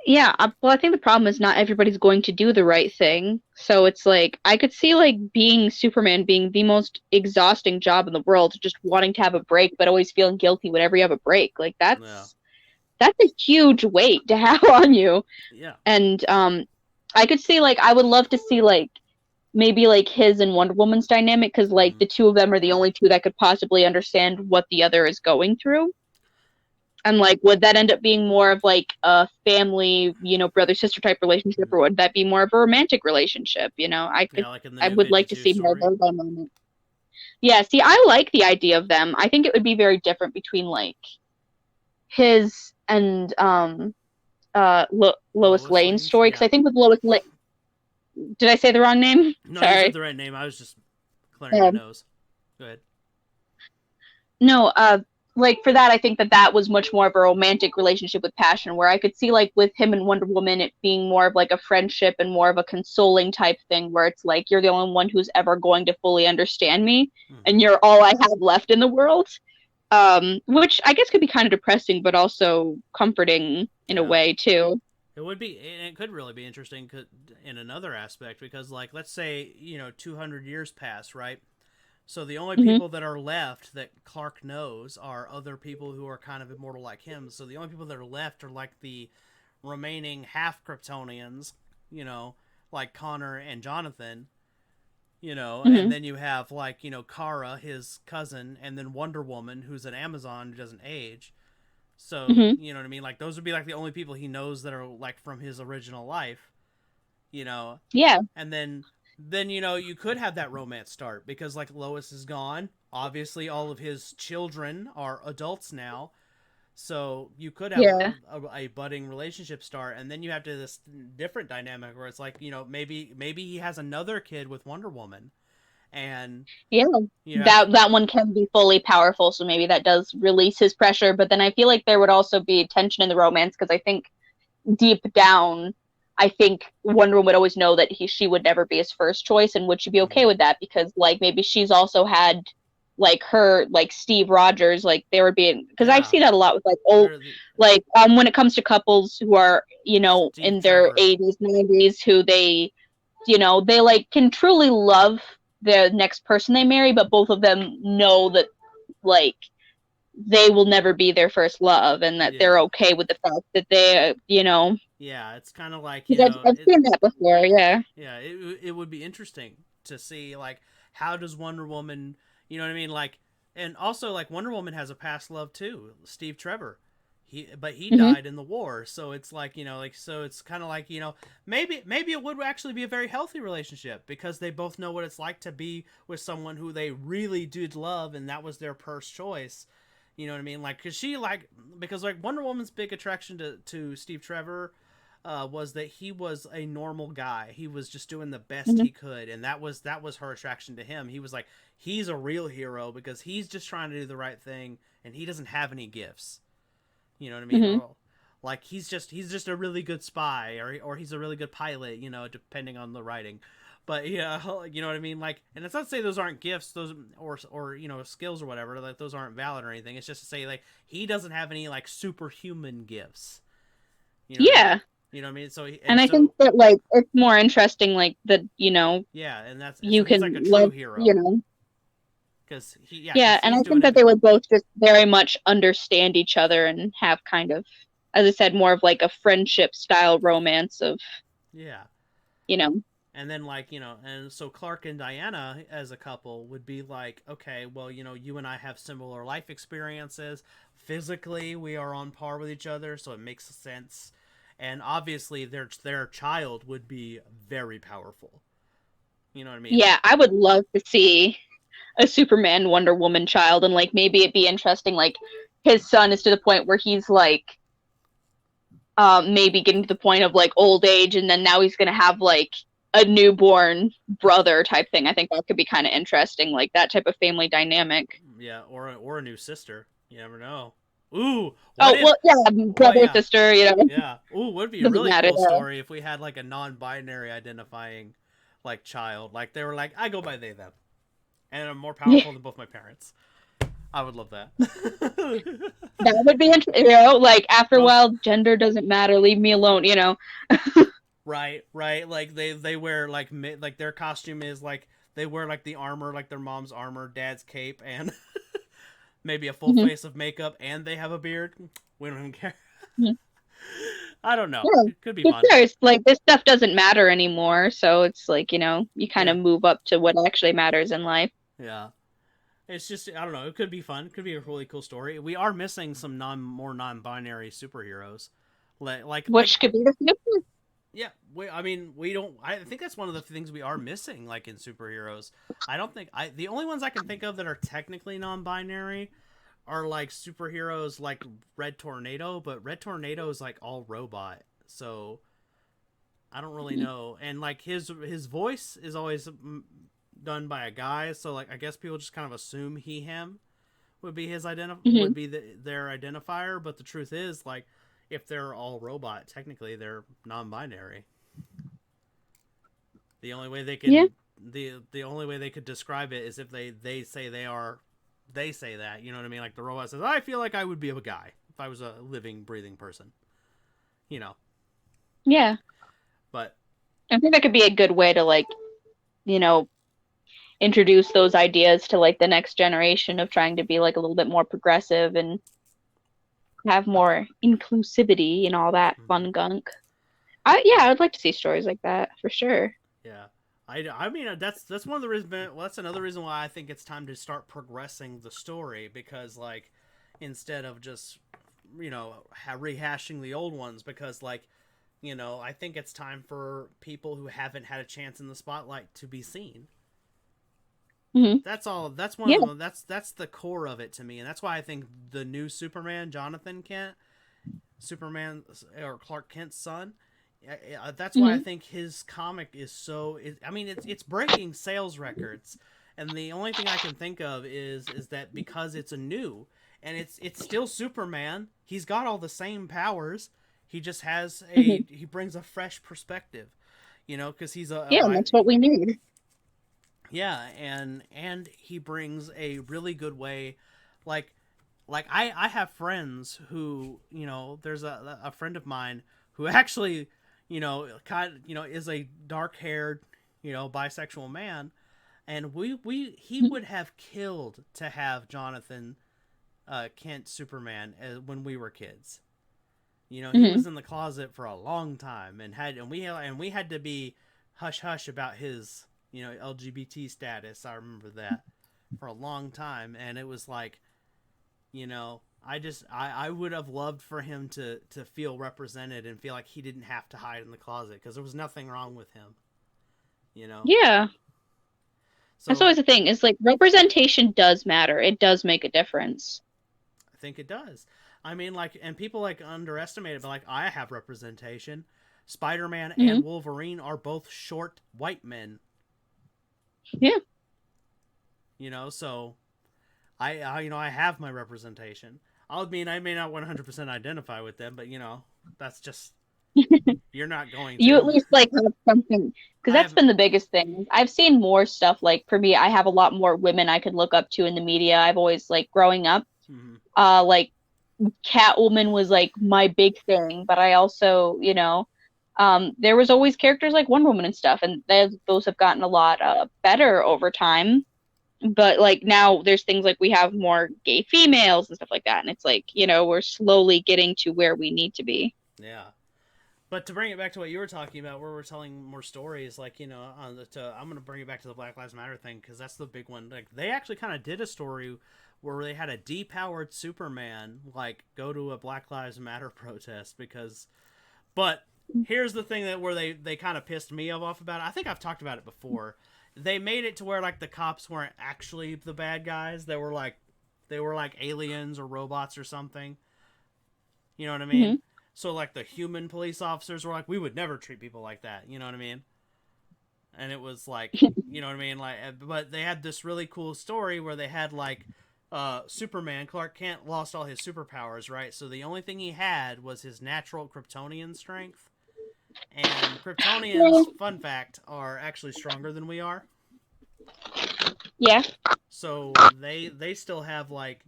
S2: Yeah, well, I think the problem is not everybody's going to do the right thing. So it's like I could see like being Superman being the most exhausting job in the world, just wanting to have a break, but always feeling guilty whenever you have a break. Like
S1: Yeah,
S2: that's a huge weight to have on you.
S1: yeah.
S2: And I could see like I would love to see like maybe like his and Wonder Woman's dynamic because like
S1: Mm-hmm.
S2: the two of them are the only two that could possibly understand what the other is going through. And like, would that end up being more of like a family, brother sister type relationship, or would that be more of a romantic relationship?
S1: Yeah, like in the
S2: I
S1: new
S2: would like to
S1: 52
S2: see more of
S1: story.
S2: those moments. Yeah, see, I like the idea of them. I think it would be very different between like his and Lois
S1: Lois
S2: Lane's
S1: Lane's,
S2: story because
S1: yeah.
S2: I think with Lois Lane, did I say the wrong name?
S1: No, you said
S2: Sorry.
S1: the right name. I was just clearing my
S2: Um,
S1: nose. Go ahead.
S2: No, like for that, I think that was much more of a romantic relationship with passion, where I could see like with him and Wonder Woman, it being more of like a friendship and more of a consoling type thing, where it's like you're the only one who's ever going to fully understand me,
S1: Mm-hmm.
S2: and you're all I have left in the world. Which I guess could be kind of depressing, but also comforting in a
S1: Yeah.
S2: way too.
S1: It would be, and it could really be interesting in another aspect because, like, let's say 200 years pass, right? So the only
S2: Hmm.
S1: people that are left that Clark knows are other people who are kind of immortal like him. So the only people that are left are like the remaining half Kryptonians, you know, like Connor and Jonathan, and
S2: Hmm.
S1: then you have like, Kara, his cousin, and then Wonder Woman, who's an Amazon who doesn't age. So,
S2: Hmm.
S1: you know what I mean? Like those would be like the only people he knows that are like from his original life, you know.
S2: Yeah.
S1: And then you could have that romance start because like Lois is gone. Obviously all of his children are adults now. So you could have
S2: Yeah.
S1: a budding relationship start, and then you have to this different dynamic where it's like maybe he has another kid with Wonder Woman, and
S2: Yeah.
S1: you have
S2: That one can be fully powerful, so maybe that does release his pressure. But then I feel like there would also be tension in the romance because I think deep down, I think Wonder Woman would always know that she would never be his first choice, and would she be okay
S1: mm-hmm,
S2: with that? Because like maybe she's also had like her like Steve Rogers, like they were being because I
S1: yeah,
S2: see that a lot with like old
S1: or
S2: like when it comes to couples who are
S1: Steve
S2: in their
S1: Trevor,
S2: 80s 90s who they like can truly love the next person they marry, but both of them know that like they will never be their first love and that they're
S1: yeah,
S2: okay with the fact that they.
S1: yeah. It's kind of like
S2: Because I've seen that before, yeah.
S1: yeah, it would be interesting to see like how does Wonder Woman, you know what I mean, like, and also like Wonder Woman has a past love too, Steve Trevor. He
S2: Hmm.
S1: died in the war, so it's like like so it's kind of like maybe it would actually be a very healthy relationship because they both know what it's like to be with someone who they really did love and that was their first choice. You know what I mean? Like, because like Wonder Woman's big attraction to Steve Trevor was that he was a normal guy. He was just doing the best
S2: Hmm.
S1: he could, and that was her attraction to him. He was like he's a real hero because he's just trying to do the right thing, and he doesn't have any gifts. You know what I mean?
S2: Hmm.
S1: Or like he's just a really good spy, or he's a really good pilot. Depending on the writing. But yeah, you know what I mean. Like, and it's not to say those aren't gifts, those or skills or whatever. Like those aren't valid or anything. It's just to say like he doesn't have any like superhuman gifts. You know what I mean?
S2: Yeah.
S1: You know what I mean? So
S2: And
S1: and
S2: I think
S1: so
S2: that like it's more interesting like that,
S1: yeah, and
S2: you
S1: so he's like
S2: can
S1: a true
S2: love,
S1: you know, because
S2: yeah,
S1: because
S2: and
S1: he's
S2: I
S1: doing
S2: think
S1: it.
S2: that they would both just very much understand each other and have kind of, as I said, more of like a friendship style romance of,
S1: Yeah,
S2: you know,
S1: and then like and so Clark and Diana as a couple would be like, okay, well, you and I have similar life experiences. Physically we are on par with each other, so it makes sense. And obviously their child would be very powerful. You know what I mean?
S2: yeah, I would love to see a Superman Wonder Woman child and like maybe it'd be interesting like his son is to the point where he's like maybe getting to the point of like old age and then now he's gonna have like a newborn brother type thing. I think that could be kind of interesting, like that type of family dynamic.
S1: Yeah, or a new sister. You never know. Ooh, what
S2: Oh
S1: if?
S2: well, yeah,
S1: Well,
S2: brother,
S1: yeah,
S2: sister,
S1: yeah. Ooh, would be a
S2: doesn't
S1: really
S2: matter.
S1: cool story if we had like a non-binary identifying like child. Like they were like, I go by they them, and I'm more
S2: Yeah,
S1: powerful than both my parents. I would love that.
S2: that would be interesting. Like after a
S1: both
S2: while, gender doesn't matter. Leave me alone.
S1: right, right. Like they wear like like their costume is like they wear like the armor, like their mom's armor, dad's cape, and maybe a full
S2: Mhm,
S1: face of makeup, and they have a beard. We don't even care.
S2: mhm.
S1: I don't know.
S2: Yeah,
S1: It could be
S2: who
S1: fun.
S2: cares? Like this stuff doesn't matter anymore. So it's like you kind
S1: Yeah,
S2: of move up to what actually matters in life,
S1: yeah. It's just I don't know. It could be fun. It could be a really cool story. We are missing some more non-binary superheroes. Like
S2: which could be the future.
S1: yeah. I mean we don't. I think that's one of the things we are missing. Like in superheroes, I don't think I the only ones I can think of that are technically non-binary are like superheroes like Red Tornado, but Red Tornado is like all robot. So I don't really know. And like his voice is always done by a guy, so like I guess people just kind of assume he him would be would
S2: Hmm.
S1: be their identifier, but the truth is like if they're all robot, technically they're non-binary. The only way they
S2: Yeah.
S1: can the only way they could describe it is if they say they say that, you know what I mean? Like the robot says, "I feel like I would be a guy if I was a living breathing person." You know.
S2: Yeah.
S1: But
S2: I think that could be a good way to you know, introduce those ideas to like the next generation of trying to be like a little bit more progressive and have more inclusivity and all that
S1: mhm.
S2: fun gunk. Yeah,
S1: Yeah.
S2: I would like to see stories like that for sure.
S1: Yeah. I mean that's one of the reasons. Well, that's another reason why I think it's time to start progressing the story because like instead of just rehashing the old ones because like I think it's time for people who haven't had a chance in the spotlight to be seen.
S2: Hmm.
S1: That's all. That's one of
S2: Yeah.
S1: the that's the core of it to me, and that's why I think the new Superman, Jonathan Kent, Superman or Clark Kent's son. That's why I
S2: Hmm.
S1: think his comic is so. I mean, it's breaking sales records, and the only thing I can think of is that because it's a new and it's still Superman. He's got all the same powers. He just has
S2: Hmm.
S1: he brings a fresh perspective, because he's a
S2: Yeah, and that's what we need.
S1: yeah, and he brings a really good way, like I have friends who there's a friend of mine who actually is a dark haired bisexual man, and he would have killed to have Jonathan Kent Superman when we were kids. He
S2: Hmm.
S1: was in the closet for a long time and we had to be hush hush about his LGBT status. I remember that for a long time, and it was like I would have loved for him to feel represented and feel like he didn't have to hide in the closet because there was nothing wrong with him. You know,
S2: Yeah, that's
S1: so
S2: always the thing. Is like representation does matter. It does make a difference.
S1: I think it does. I mean, like, and people like underestimate it, but like I have representation. Spider-Man and
S2: Hmm.
S1: Wolverine are both short white men.
S2: Yeah.
S1: So I have my representation. I mean, I may not 100% identify with them, but that's just you're not going
S2: You at
S1: to.
S2: least like have something because
S1: I
S2: that's
S1: have.
S2: been the biggest thing. I've seen more stuff like for me, I have a lot more women I could look up to in the media. I've always like growing up,
S1: Mhm.
S2: like Catwoman was like my big thing, but I also, there was always characters like Wonder Woman and stuff, and those have gotten a lot better over time. But like now there's things like we have more gay females and stuff like that, and it's like, we're slowly getting to where we need to be.
S1: Yeah. But to bring it back to what you were talking about, where we're telling more stories, like I'm going to bring it back to the Black Lives Matter thing because that's the big one. Like they actually kind of did a story where they had a depowered Superman like go to a Black Lives Matter protest because. But here's the thing that where they kind of pissed me off about it. I think I've talked about it before. They made it to where like the cops weren't actually the bad guys. They were like aliens or robots or something. You know what I
S2: Hmm.
S1: mean? So like the human police officers were like, we would never treat people like that. You know what I mean? And it was like, you know what I mean? Like, but they had this really cool story where they had like Superman, Clark Kent, lost all his superpowers, right? So the only thing he had was his natural Kryptonian strength. And Kryptonians, fun fact, are actually stronger than we are.
S2: Yeah.
S1: So they still have like,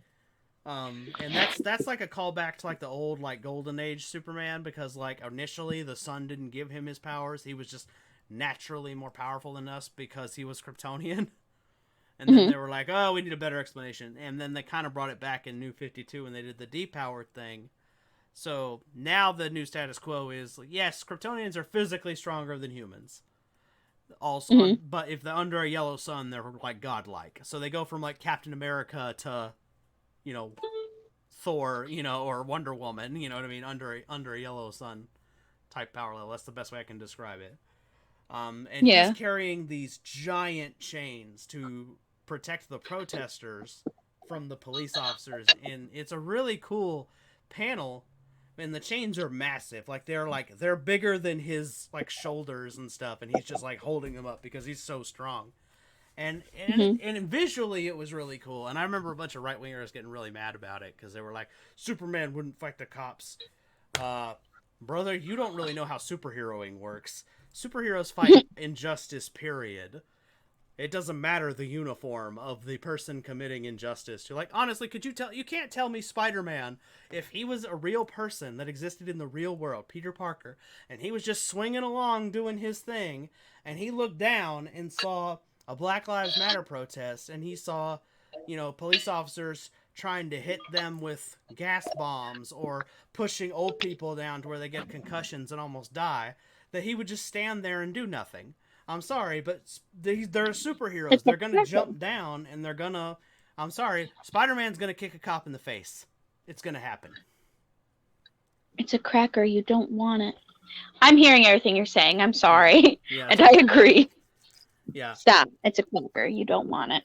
S1: and that's like a callback to like the old like Golden Age Superman, because like initially the sun didn't give him his powers. He was just naturally more powerful than us because he was Kryptonian. And then they were like, oh, we need a better explanation. And then they kind of brought it back in New 52 when they did the depowered thing. So now the new status quo is, yes, Kryptonians are physically stronger than humans. Also, but if they're under a yellow sun, they're like godlike. So they go from like Captain America to, you know, Thor, you know, or Wonder Woman, you know what I mean, under a yellow sun type power level. That's the best way I can describe it. And he's carrying these giant chains to protect the protesters from the police officers, and it's a really cool panel. And the chains are massive, like they're bigger than his like shoulders and stuff, and he's just like holding them up because he's so strong. And visually it was really cool. And I remember a bunch of right wingers getting really mad about it because they were like, Superman wouldn't fight the cops. Brother, you don't really know how superheroing works. Superheroes fight injustice, period. It doesn't matter the uniform of the person committing injustice. You're like, honestly, you can't tell me Spider-Man, if he was a real person that existed in the real world, Peter Parker, and he was just swinging along doing his thing, and he looked down and saw a Black Lives Matter protest, and he saw, you know, police officers trying to hit them with gas bombs or pushing old people down to where they get concussions and almost die, that he would just stand there and do nothing. I'm sorry, but they're superheroes. They're going to jump down, and they're going to... I'm sorry, Spider-Man's going to kick a cop in the face. It's going to happen.
S2: It's a cracker. You don't want it. I'm hearing everything you're saying. I'm sorry. Yeah, and I agree.
S1: Yeah.
S2: Stop. It's a cracker. You don't want it.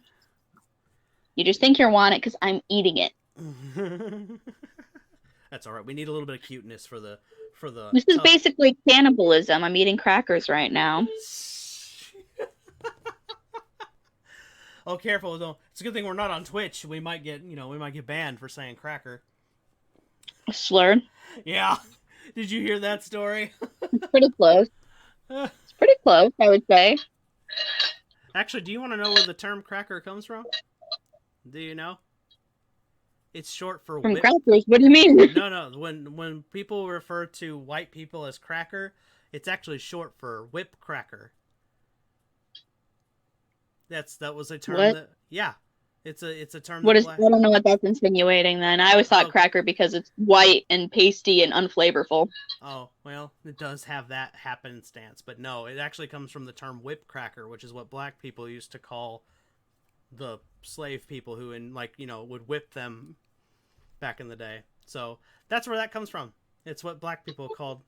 S2: You just think you want it because I'm eating it.
S1: That's all right. We need a little bit of cuteness for the...
S2: This is basically cannibalism. I'm eating crackers right now.
S1: Oh, careful though. It's a good thing we're not on Twitch. We might get banned for saying cracker.
S2: Slurred.
S1: Yeah. Did you hear that story?
S2: It's pretty close. It's pretty close, I would say.
S1: Actually, do you want to know where the term cracker comes from? Do you know? It's short for
S2: from crackers. What do you mean?
S1: No. When people refer to white people as cracker, it's actually short for whip cracker. That was a term that it's a term.
S2: I don't know what that's insinuating. Then I always thought cracker because it's white and pasty and unflavorful.
S1: Oh well, it does have that happenstance, but no, it actually comes from the term whip cracker, which is what black people used to call the slave people who would whip them back in the day. So that's where that comes from. It's what black people called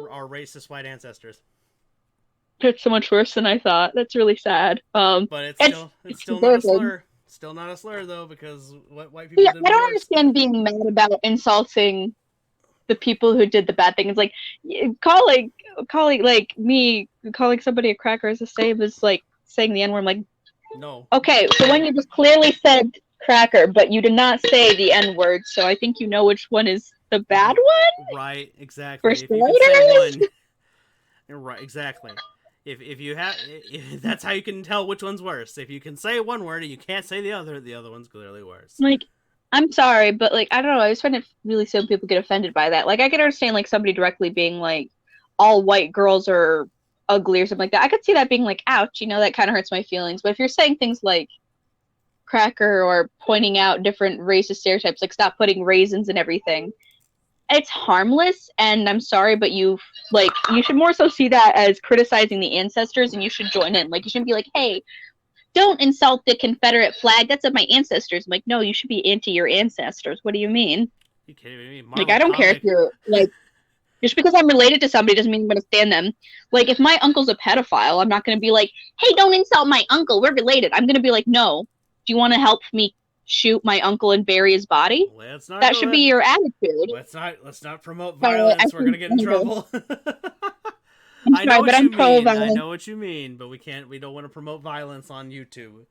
S1: our racist white ancestors.
S2: It's so much worse than I thought. That's really sad.
S1: But it's still not a slur. Still not a slur though, because what white people did.
S2: I don't understand being mad about insulting the people who did the bad thing. It's like calling like me calling somebody a cracker is the same as like saying the N-word. Like,
S1: no.
S2: Okay, so when you just clearly said cracker, but you did not say the N-word, so I think you know which one is the bad one.
S1: Right, exactly.
S2: For starters.
S1: Right, exactly. If you have, that's how you can tell which one's worse. If you can say one word and you can't say the other one's clearly worse.
S2: Like, I'm sorry, but like, I don't know. I just find it really silly people get offended by that. Like, I can understand like somebody directly being like, all white girls are ugly or something like that. I could see that being like, ouch, that kind of hurts my feelings. But if you're saying things like cracker or pointing out different racist stereotypes, like stop putting raisins in everything, it's harmless, and I'm sorry, but you should more so see that as criticizing the ancestors, and you should join in. Like, you shouldn't be like, hey, don't insult the Confederate flag. That's of my ancestors. I'm like, no, you should be anti your ancestors. What do you mean?
S1: You kidding me?
S2: Like, I don't care if you're like, just because I'm related to somebody doesn't mean I'm going to stand them. Like, if my uncle's a pedophile, I'm not going to be like, hey, don't insult my uncle. We're related. I'm going to be like, no. Do you want to help me shoot my uncle and bury his body? That should be your attitude.
S1: Let's not promote violence. We're gonna get in trouble.
S2: I'm pro-violence.
S1: I know what you mean, but we don't want to promote violence on YouTube.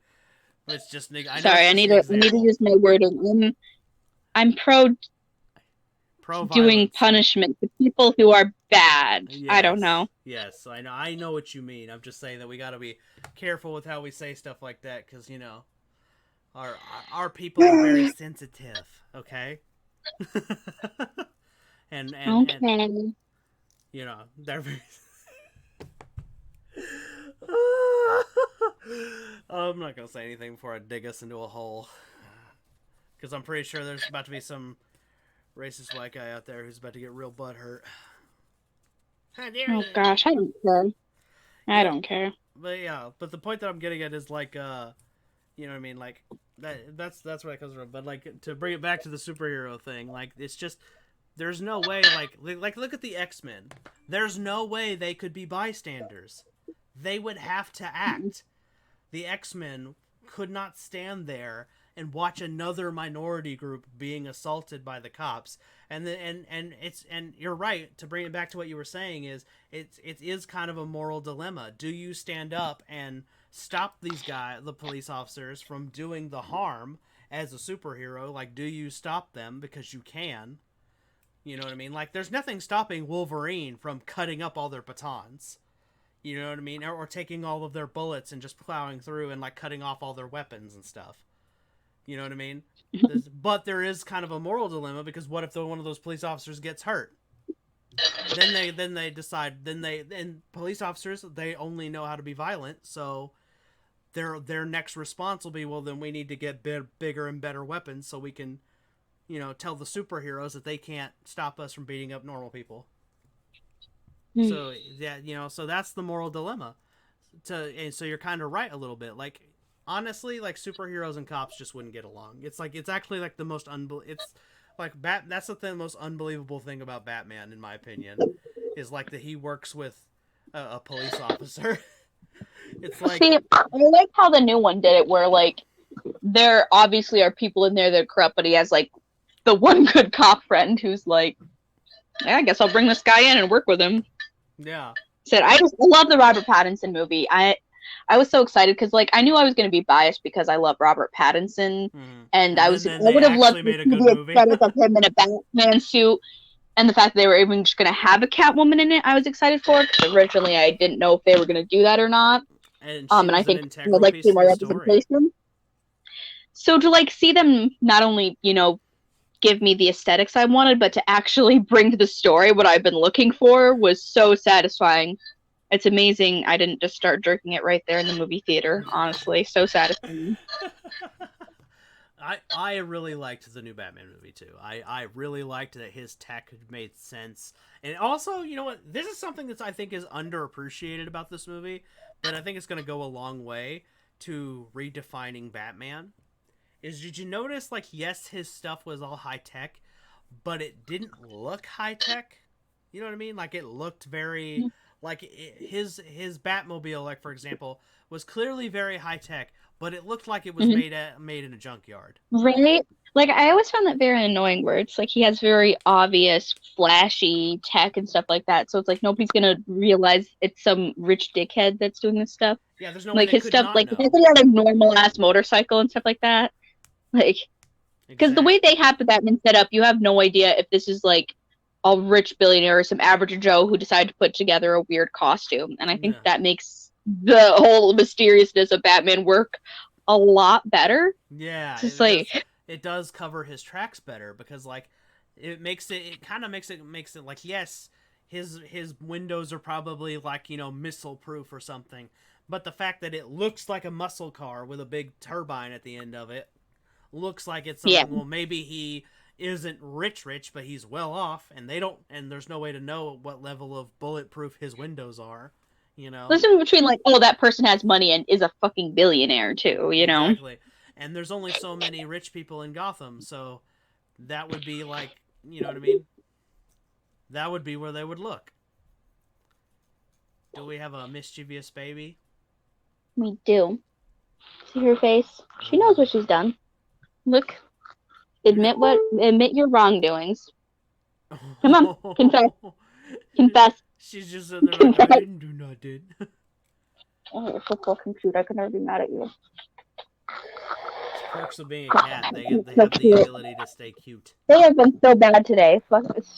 S1: It's just I know
S2: Sorry,
S1: it's
S2: I
S1: just
S2: need
S1: an
S2: to
S1: example.
S2: use my wording. I'm pro
S1: Pro
S2: doing
S1: violence.
S2: punishment to people who are bad. I don't
S1: Yes,
S2: know.
S1: yes, I know. I know what you mean. I'm just saying that we got to be careful with how we say stuff like that because our our people are very sensitive. Okay, and
S2: Okay.
S1: they're very. I'm not gonna say anything before I dig us into a hole because I'm pretty sure there's about to be some racist white guy out there who's about to get real butthurt. How dare
S2: Oh
S1: you?
S2: gosh, I don't care.
S1: You
S2: I
S1: know,
S2: don't care.
S1: but yeah, but the point that I'm getting at is like, you know what I mean, like that's where it comes from. But like to bring it back to the superhero thing, like it's just there's no way, like look at the X-Men. There's no way they could be bystanders. They would have to act. The X-Men could not stand there and watch another minority group being assaulted by the cops. And you're right to bring it back to what you were saying is it is kind of a moral dilemma. Do you stand up and stop these the police officers from doing the harm as a superhero? Like, do you stop them because you can? You know what I mean? Like, there's nothing stopping Wolverine from cutting up all their batons. You know what I mean? Or taking all of their bullets and just plowing through and like cutting off all their weapons and stuff. You know what I mean? But there is kind of a moral dilemma because what if one of those police officers gets hurt? Then they decide then police officers they only know how to be violent, so their next response will be, well, then we need to get bigger and better weapons so we can tell the superheroes that they can't stop us from beating up normal people. So so that's the moral dilemma. And so you're kind of right a little bit. Like honestly, like superheroes and cops just wouldn't get along. It's actually like the most it's like that's the most unbelievable thing about Batman in my opinion is like that he works with a police officer. It's like
S2: See, I like how the new one did it, where like there obviously are people in there that are corrupt, but he has like the one good cop friend who's like, yeah, I guess I'll bring this guy in and work with him.
S1: yeah.
S2: Said I just love the Robert Pattinson movie. I was so excited because like I knew I was going to be biased because I love Robert Pattinson, and I
S1: then
S2: would
S1: they
S2: have loved
S1: actually
S2: to
S1: made a
S2: see
S1: good
S2: the
S1: movie.
S2: aesthetic of him in a Batman suit, and the fact that they were even just going to have a Catwoman in it. I was excited for because originally I didn't know if they were going to do that or not.
S1: And she
S2: And I
S1: was an
S2: think I'd
S1: integral
S2: like to
S1: piece
S2: see
S1: of
S2: more
S1: the story.
S2: representation. So to like see them not only give me the aesthetics I wanted, but to actually bring to the story what I've been looking for was so satisfying. It's amazing I didn't just start jerking it right there in the movie theater, honestly. So satisfying.
S1: I really liked the new Batman movie too. I really liked that his tech made sense. And also, you know what? This is something that I think is underappreciated about this movie, but I think it's going to go a long way to redefining Batman. Did you notice like yes, his stuff was all high tech, but it didn't look high tech? You know what I mean? Like it looked very like his Batmobile, like for example, was clearly very high tech, but it looked like it was made in a junkyard.
S2: Right? Like I always found that very annoying where it's like he has very obvious flashy tech and stuff like that. So it's like nobody's gonna realize it's some rich dickhead that's doing this stuff.
S1: Yeah, there's no way
S2: Like
S1: they
S2: his
S1: could
S2: stuff,
S1: not
S2: like the
S1: know.
S2: fact that he had a normal ass motorcycle and stuff like that. Like because the way
S1: Exactly.
S2: they have the Batman set up, you have no idea if this is like a rich billionaire or some average Joe who decided to put together a weird costume. And I think
S1: Yeah.
S2: that makes the whole mysteriousness of Batman work a lot better.
S1: Yeah,
S2: It's just like
S1: it does cover his tracks better because like it kind of makes it like yes, his windows are probably like, missile proof or something. But the fact that it looks like a muscle car with a big turbine at the end of it looks like it's
S2: yeah.
S1: something, well, maybe he isn't rich, but he's well off and there's no way to know what level of bulletproof his windows are, you know.
S2: Listen between like, oh, that person has money and is a fucking billionaire too, you know?
S1: Exactly. And there's only so many rich people in Gotham, so that would be like, you know what I mean? That would be where they would look. Do we have a mischievous baby?
S2: We do. See her face? She knows what she's done. Look. Admit your wrongdoings. Come on, confess. Confess.
S1: She's just sitting there like, I didn't do nothing.
S2: Oh, you're so fucking cute. I could never be mad at you.
S1: perks of being a cat. They
S2: So
S1: have the
S2: cute.
S1: ability to stay cute.
S2: They have been so bad today.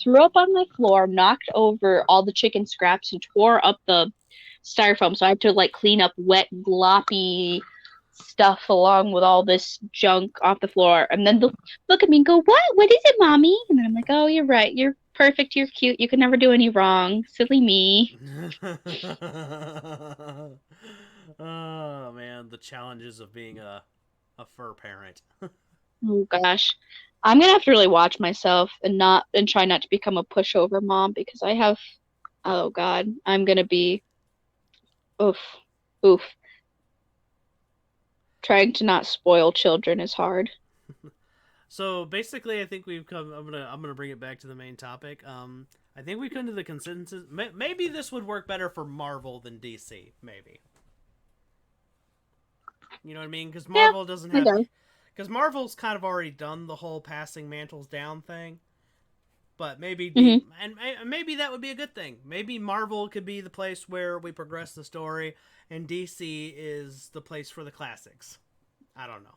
S2: Threw up on my floor, knocked over all the chicken scraps, and tore up the styrofoam. So I had to like clean up wet, gloppy stuff along with all this junk off the floor. And then they'll look at me and go, "What? What is it, mommy?" And then I'm like, "Oh, you're right. You're perfect. You're cute. You can never do any wrong. Silly me."
S1: Oh man, the challenges of being a fur parent.
S2: Oh gosh. I'm gonna have to really watch myself and try not to become a pushover mom because I have oh god, I'm gonna be oof oof. Trying to not spoil children is hard.
S1: So basically, I think we've come. I'm gonna bring it back to the main topic. I think we've come to the consensus. Maybe this would work better for Marvel than DC. Maybe. You know what I mean? Because
S2: Yeah,
S1: Marvel doesn't
S2: I
S1: have.
S2: know.
S1: Because Marvel's kind of already done the whole passing mantles down thing. But maybe
S2: Hmm.
S1: and maybe that would be a good thing. Maybe Marvel could be the place where we progress the story, and DC is the place for the classics. I don't know.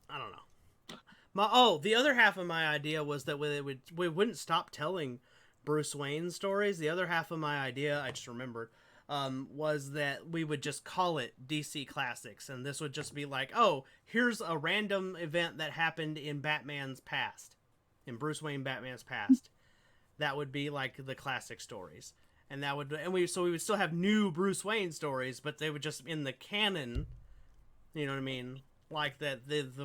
S1: I don't know. The other half of my idea was that we wouldn't stop telling Bruce Wayne stories. The other half of my idea, I just remembered, was that we would just call it DC Classics, and this would just be like, oh, here's a random event that happened in Batman's past, in Bruce Wayne Batman's past. That would be like the classic stories, and we would still have new Bruce Wayne stories, but they would just in the canon. You know what I mean? Like that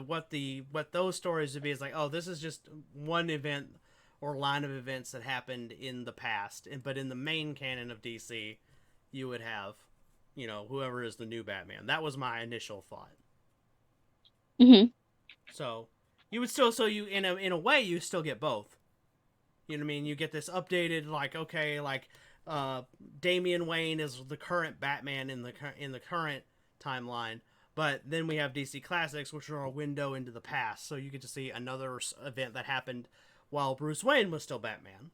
S1: what those stories would be is like, oh, this is just one event or line of events that happened in the past, but in the main canon of DC, you would have, whoever is the new Batman. That was my initial thought.
S2: Hmm.
S1: So you would still, so you in a way you still get both. You know what I mean? You get this updated, like, okay, like Damian Wayne is the current Batman in the current timeline, but then we have DC Classics, which are a window into the past, so you get to see another event that happened while Bruce Wayne was still Batman.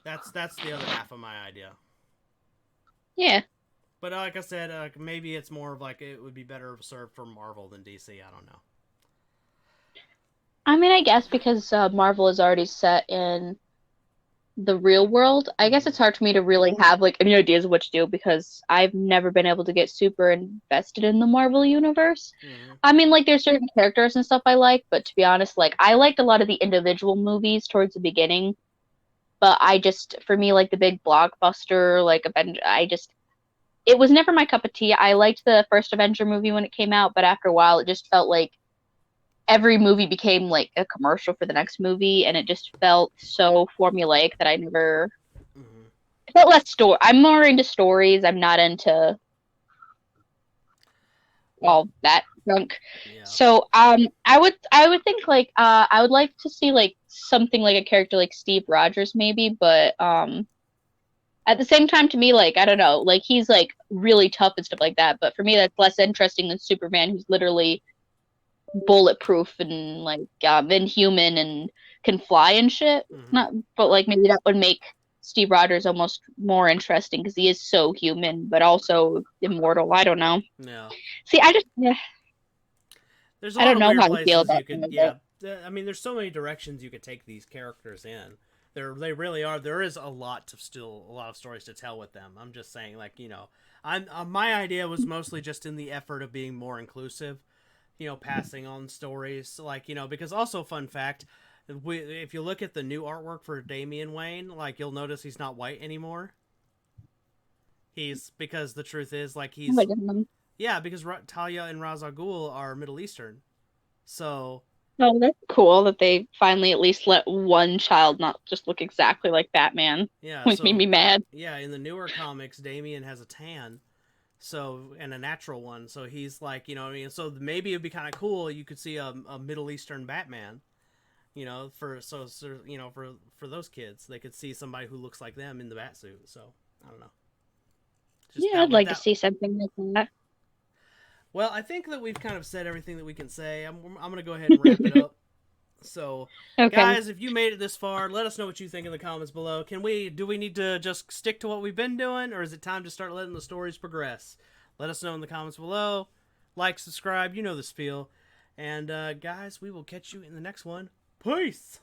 S1: That's the other half of my idea.
S2: Yeah.
S1: But like I said, maybe it's more of like it would be better served for Marvel than DC. I don't know.
S2: I mean, I guess because Marvel is already set in the real world, I guess
S1: Mm-hmm.
S2: it's hard for me to really have like any ideas of what to do because I've never been able to get super invested in the Marvel universe.
S1: Mm-hmm.
S2: I mean, like there's certain characters and stuff I like, but to be honest, like I liked a lot of the individual movies towards the beginning, but I just for me like the big blockbuster like Avenger, it was never my cup of tea. I liked the first Avenger movie when it came out, but after a while it just felt like every movie became like a commercial for the next movie and it just felt so formulaic that I never
S1: Mm-hmm.
S2: it felt less story. I'm more into stories. I'm not into
S1: Well,
S2: all that junk.
S1: yeah.
S2: So I would think like I would like to see like something like a character like Steve Rogers maybe, but at the same time to me like I don't know, like he's like really tough and stuff like that, but for me that's less interesting than Superman who's literally bulletproof and like inhuman and can fly and shit.
S1: Mm-hmm.
S2: Not, but like maybe that would make Steve Rogers almost more interesting because he is so human but also immortal. I don't know.
S1: Yeah.
S2: See, I just yeah,
S1: There's a
S2: I
S1: lot
S2: don't
S1: of
S2: know
S1: weird
S2: how I feel
S1: places
S2: about
S1: you
S2: some
S1: could,
S2: of
S1: yeah.
S2: it.
S1: I mean, there's so many directions you could take these characters in. They really are. There is a lot of stories to tell with them. I'm just saying, like, I'm my idea was mostly just in the effort of being more inclusive. Passing on stories, like, because also fun fact, if you look at the new artwork for Damian Wayne, like you'll notice he's not white anymore. He's because the truth is like he's yeah because Talia and Ra's al Ghul are Middle Eastern, so
S2: No, that's cool that they finally at least let one child not just look exactly like Batman,
S1: yeah,
S2: which made me mad.
S1: yeah, in the newer comics, Damian has a tan, so and a natural one, so he's like what I mean. So maybe it'd be kind of cool. You could see a Middle Eastern Batman, for those kids, they could see somebody who looks like them in the bat suit. So I don't know, just
S2: Yeah,
S1: that
S2: I'd
S1: would
S2: like to
S1: that.
S2: see something like that.
S1: Well, I think that we've kind of said everything that we can say. I'm gonna go ahead and wrap it up. So,
S2: Okay.
S1: guys, if you made it this far, let us know what you think in the comments below. Do we need to just stick to what we've been doing, or is it time to start letting the stories progress? Let us know in the comments below. Like, subscribe, you know the spiel. And, guys, we will catch you in the next one. Peace!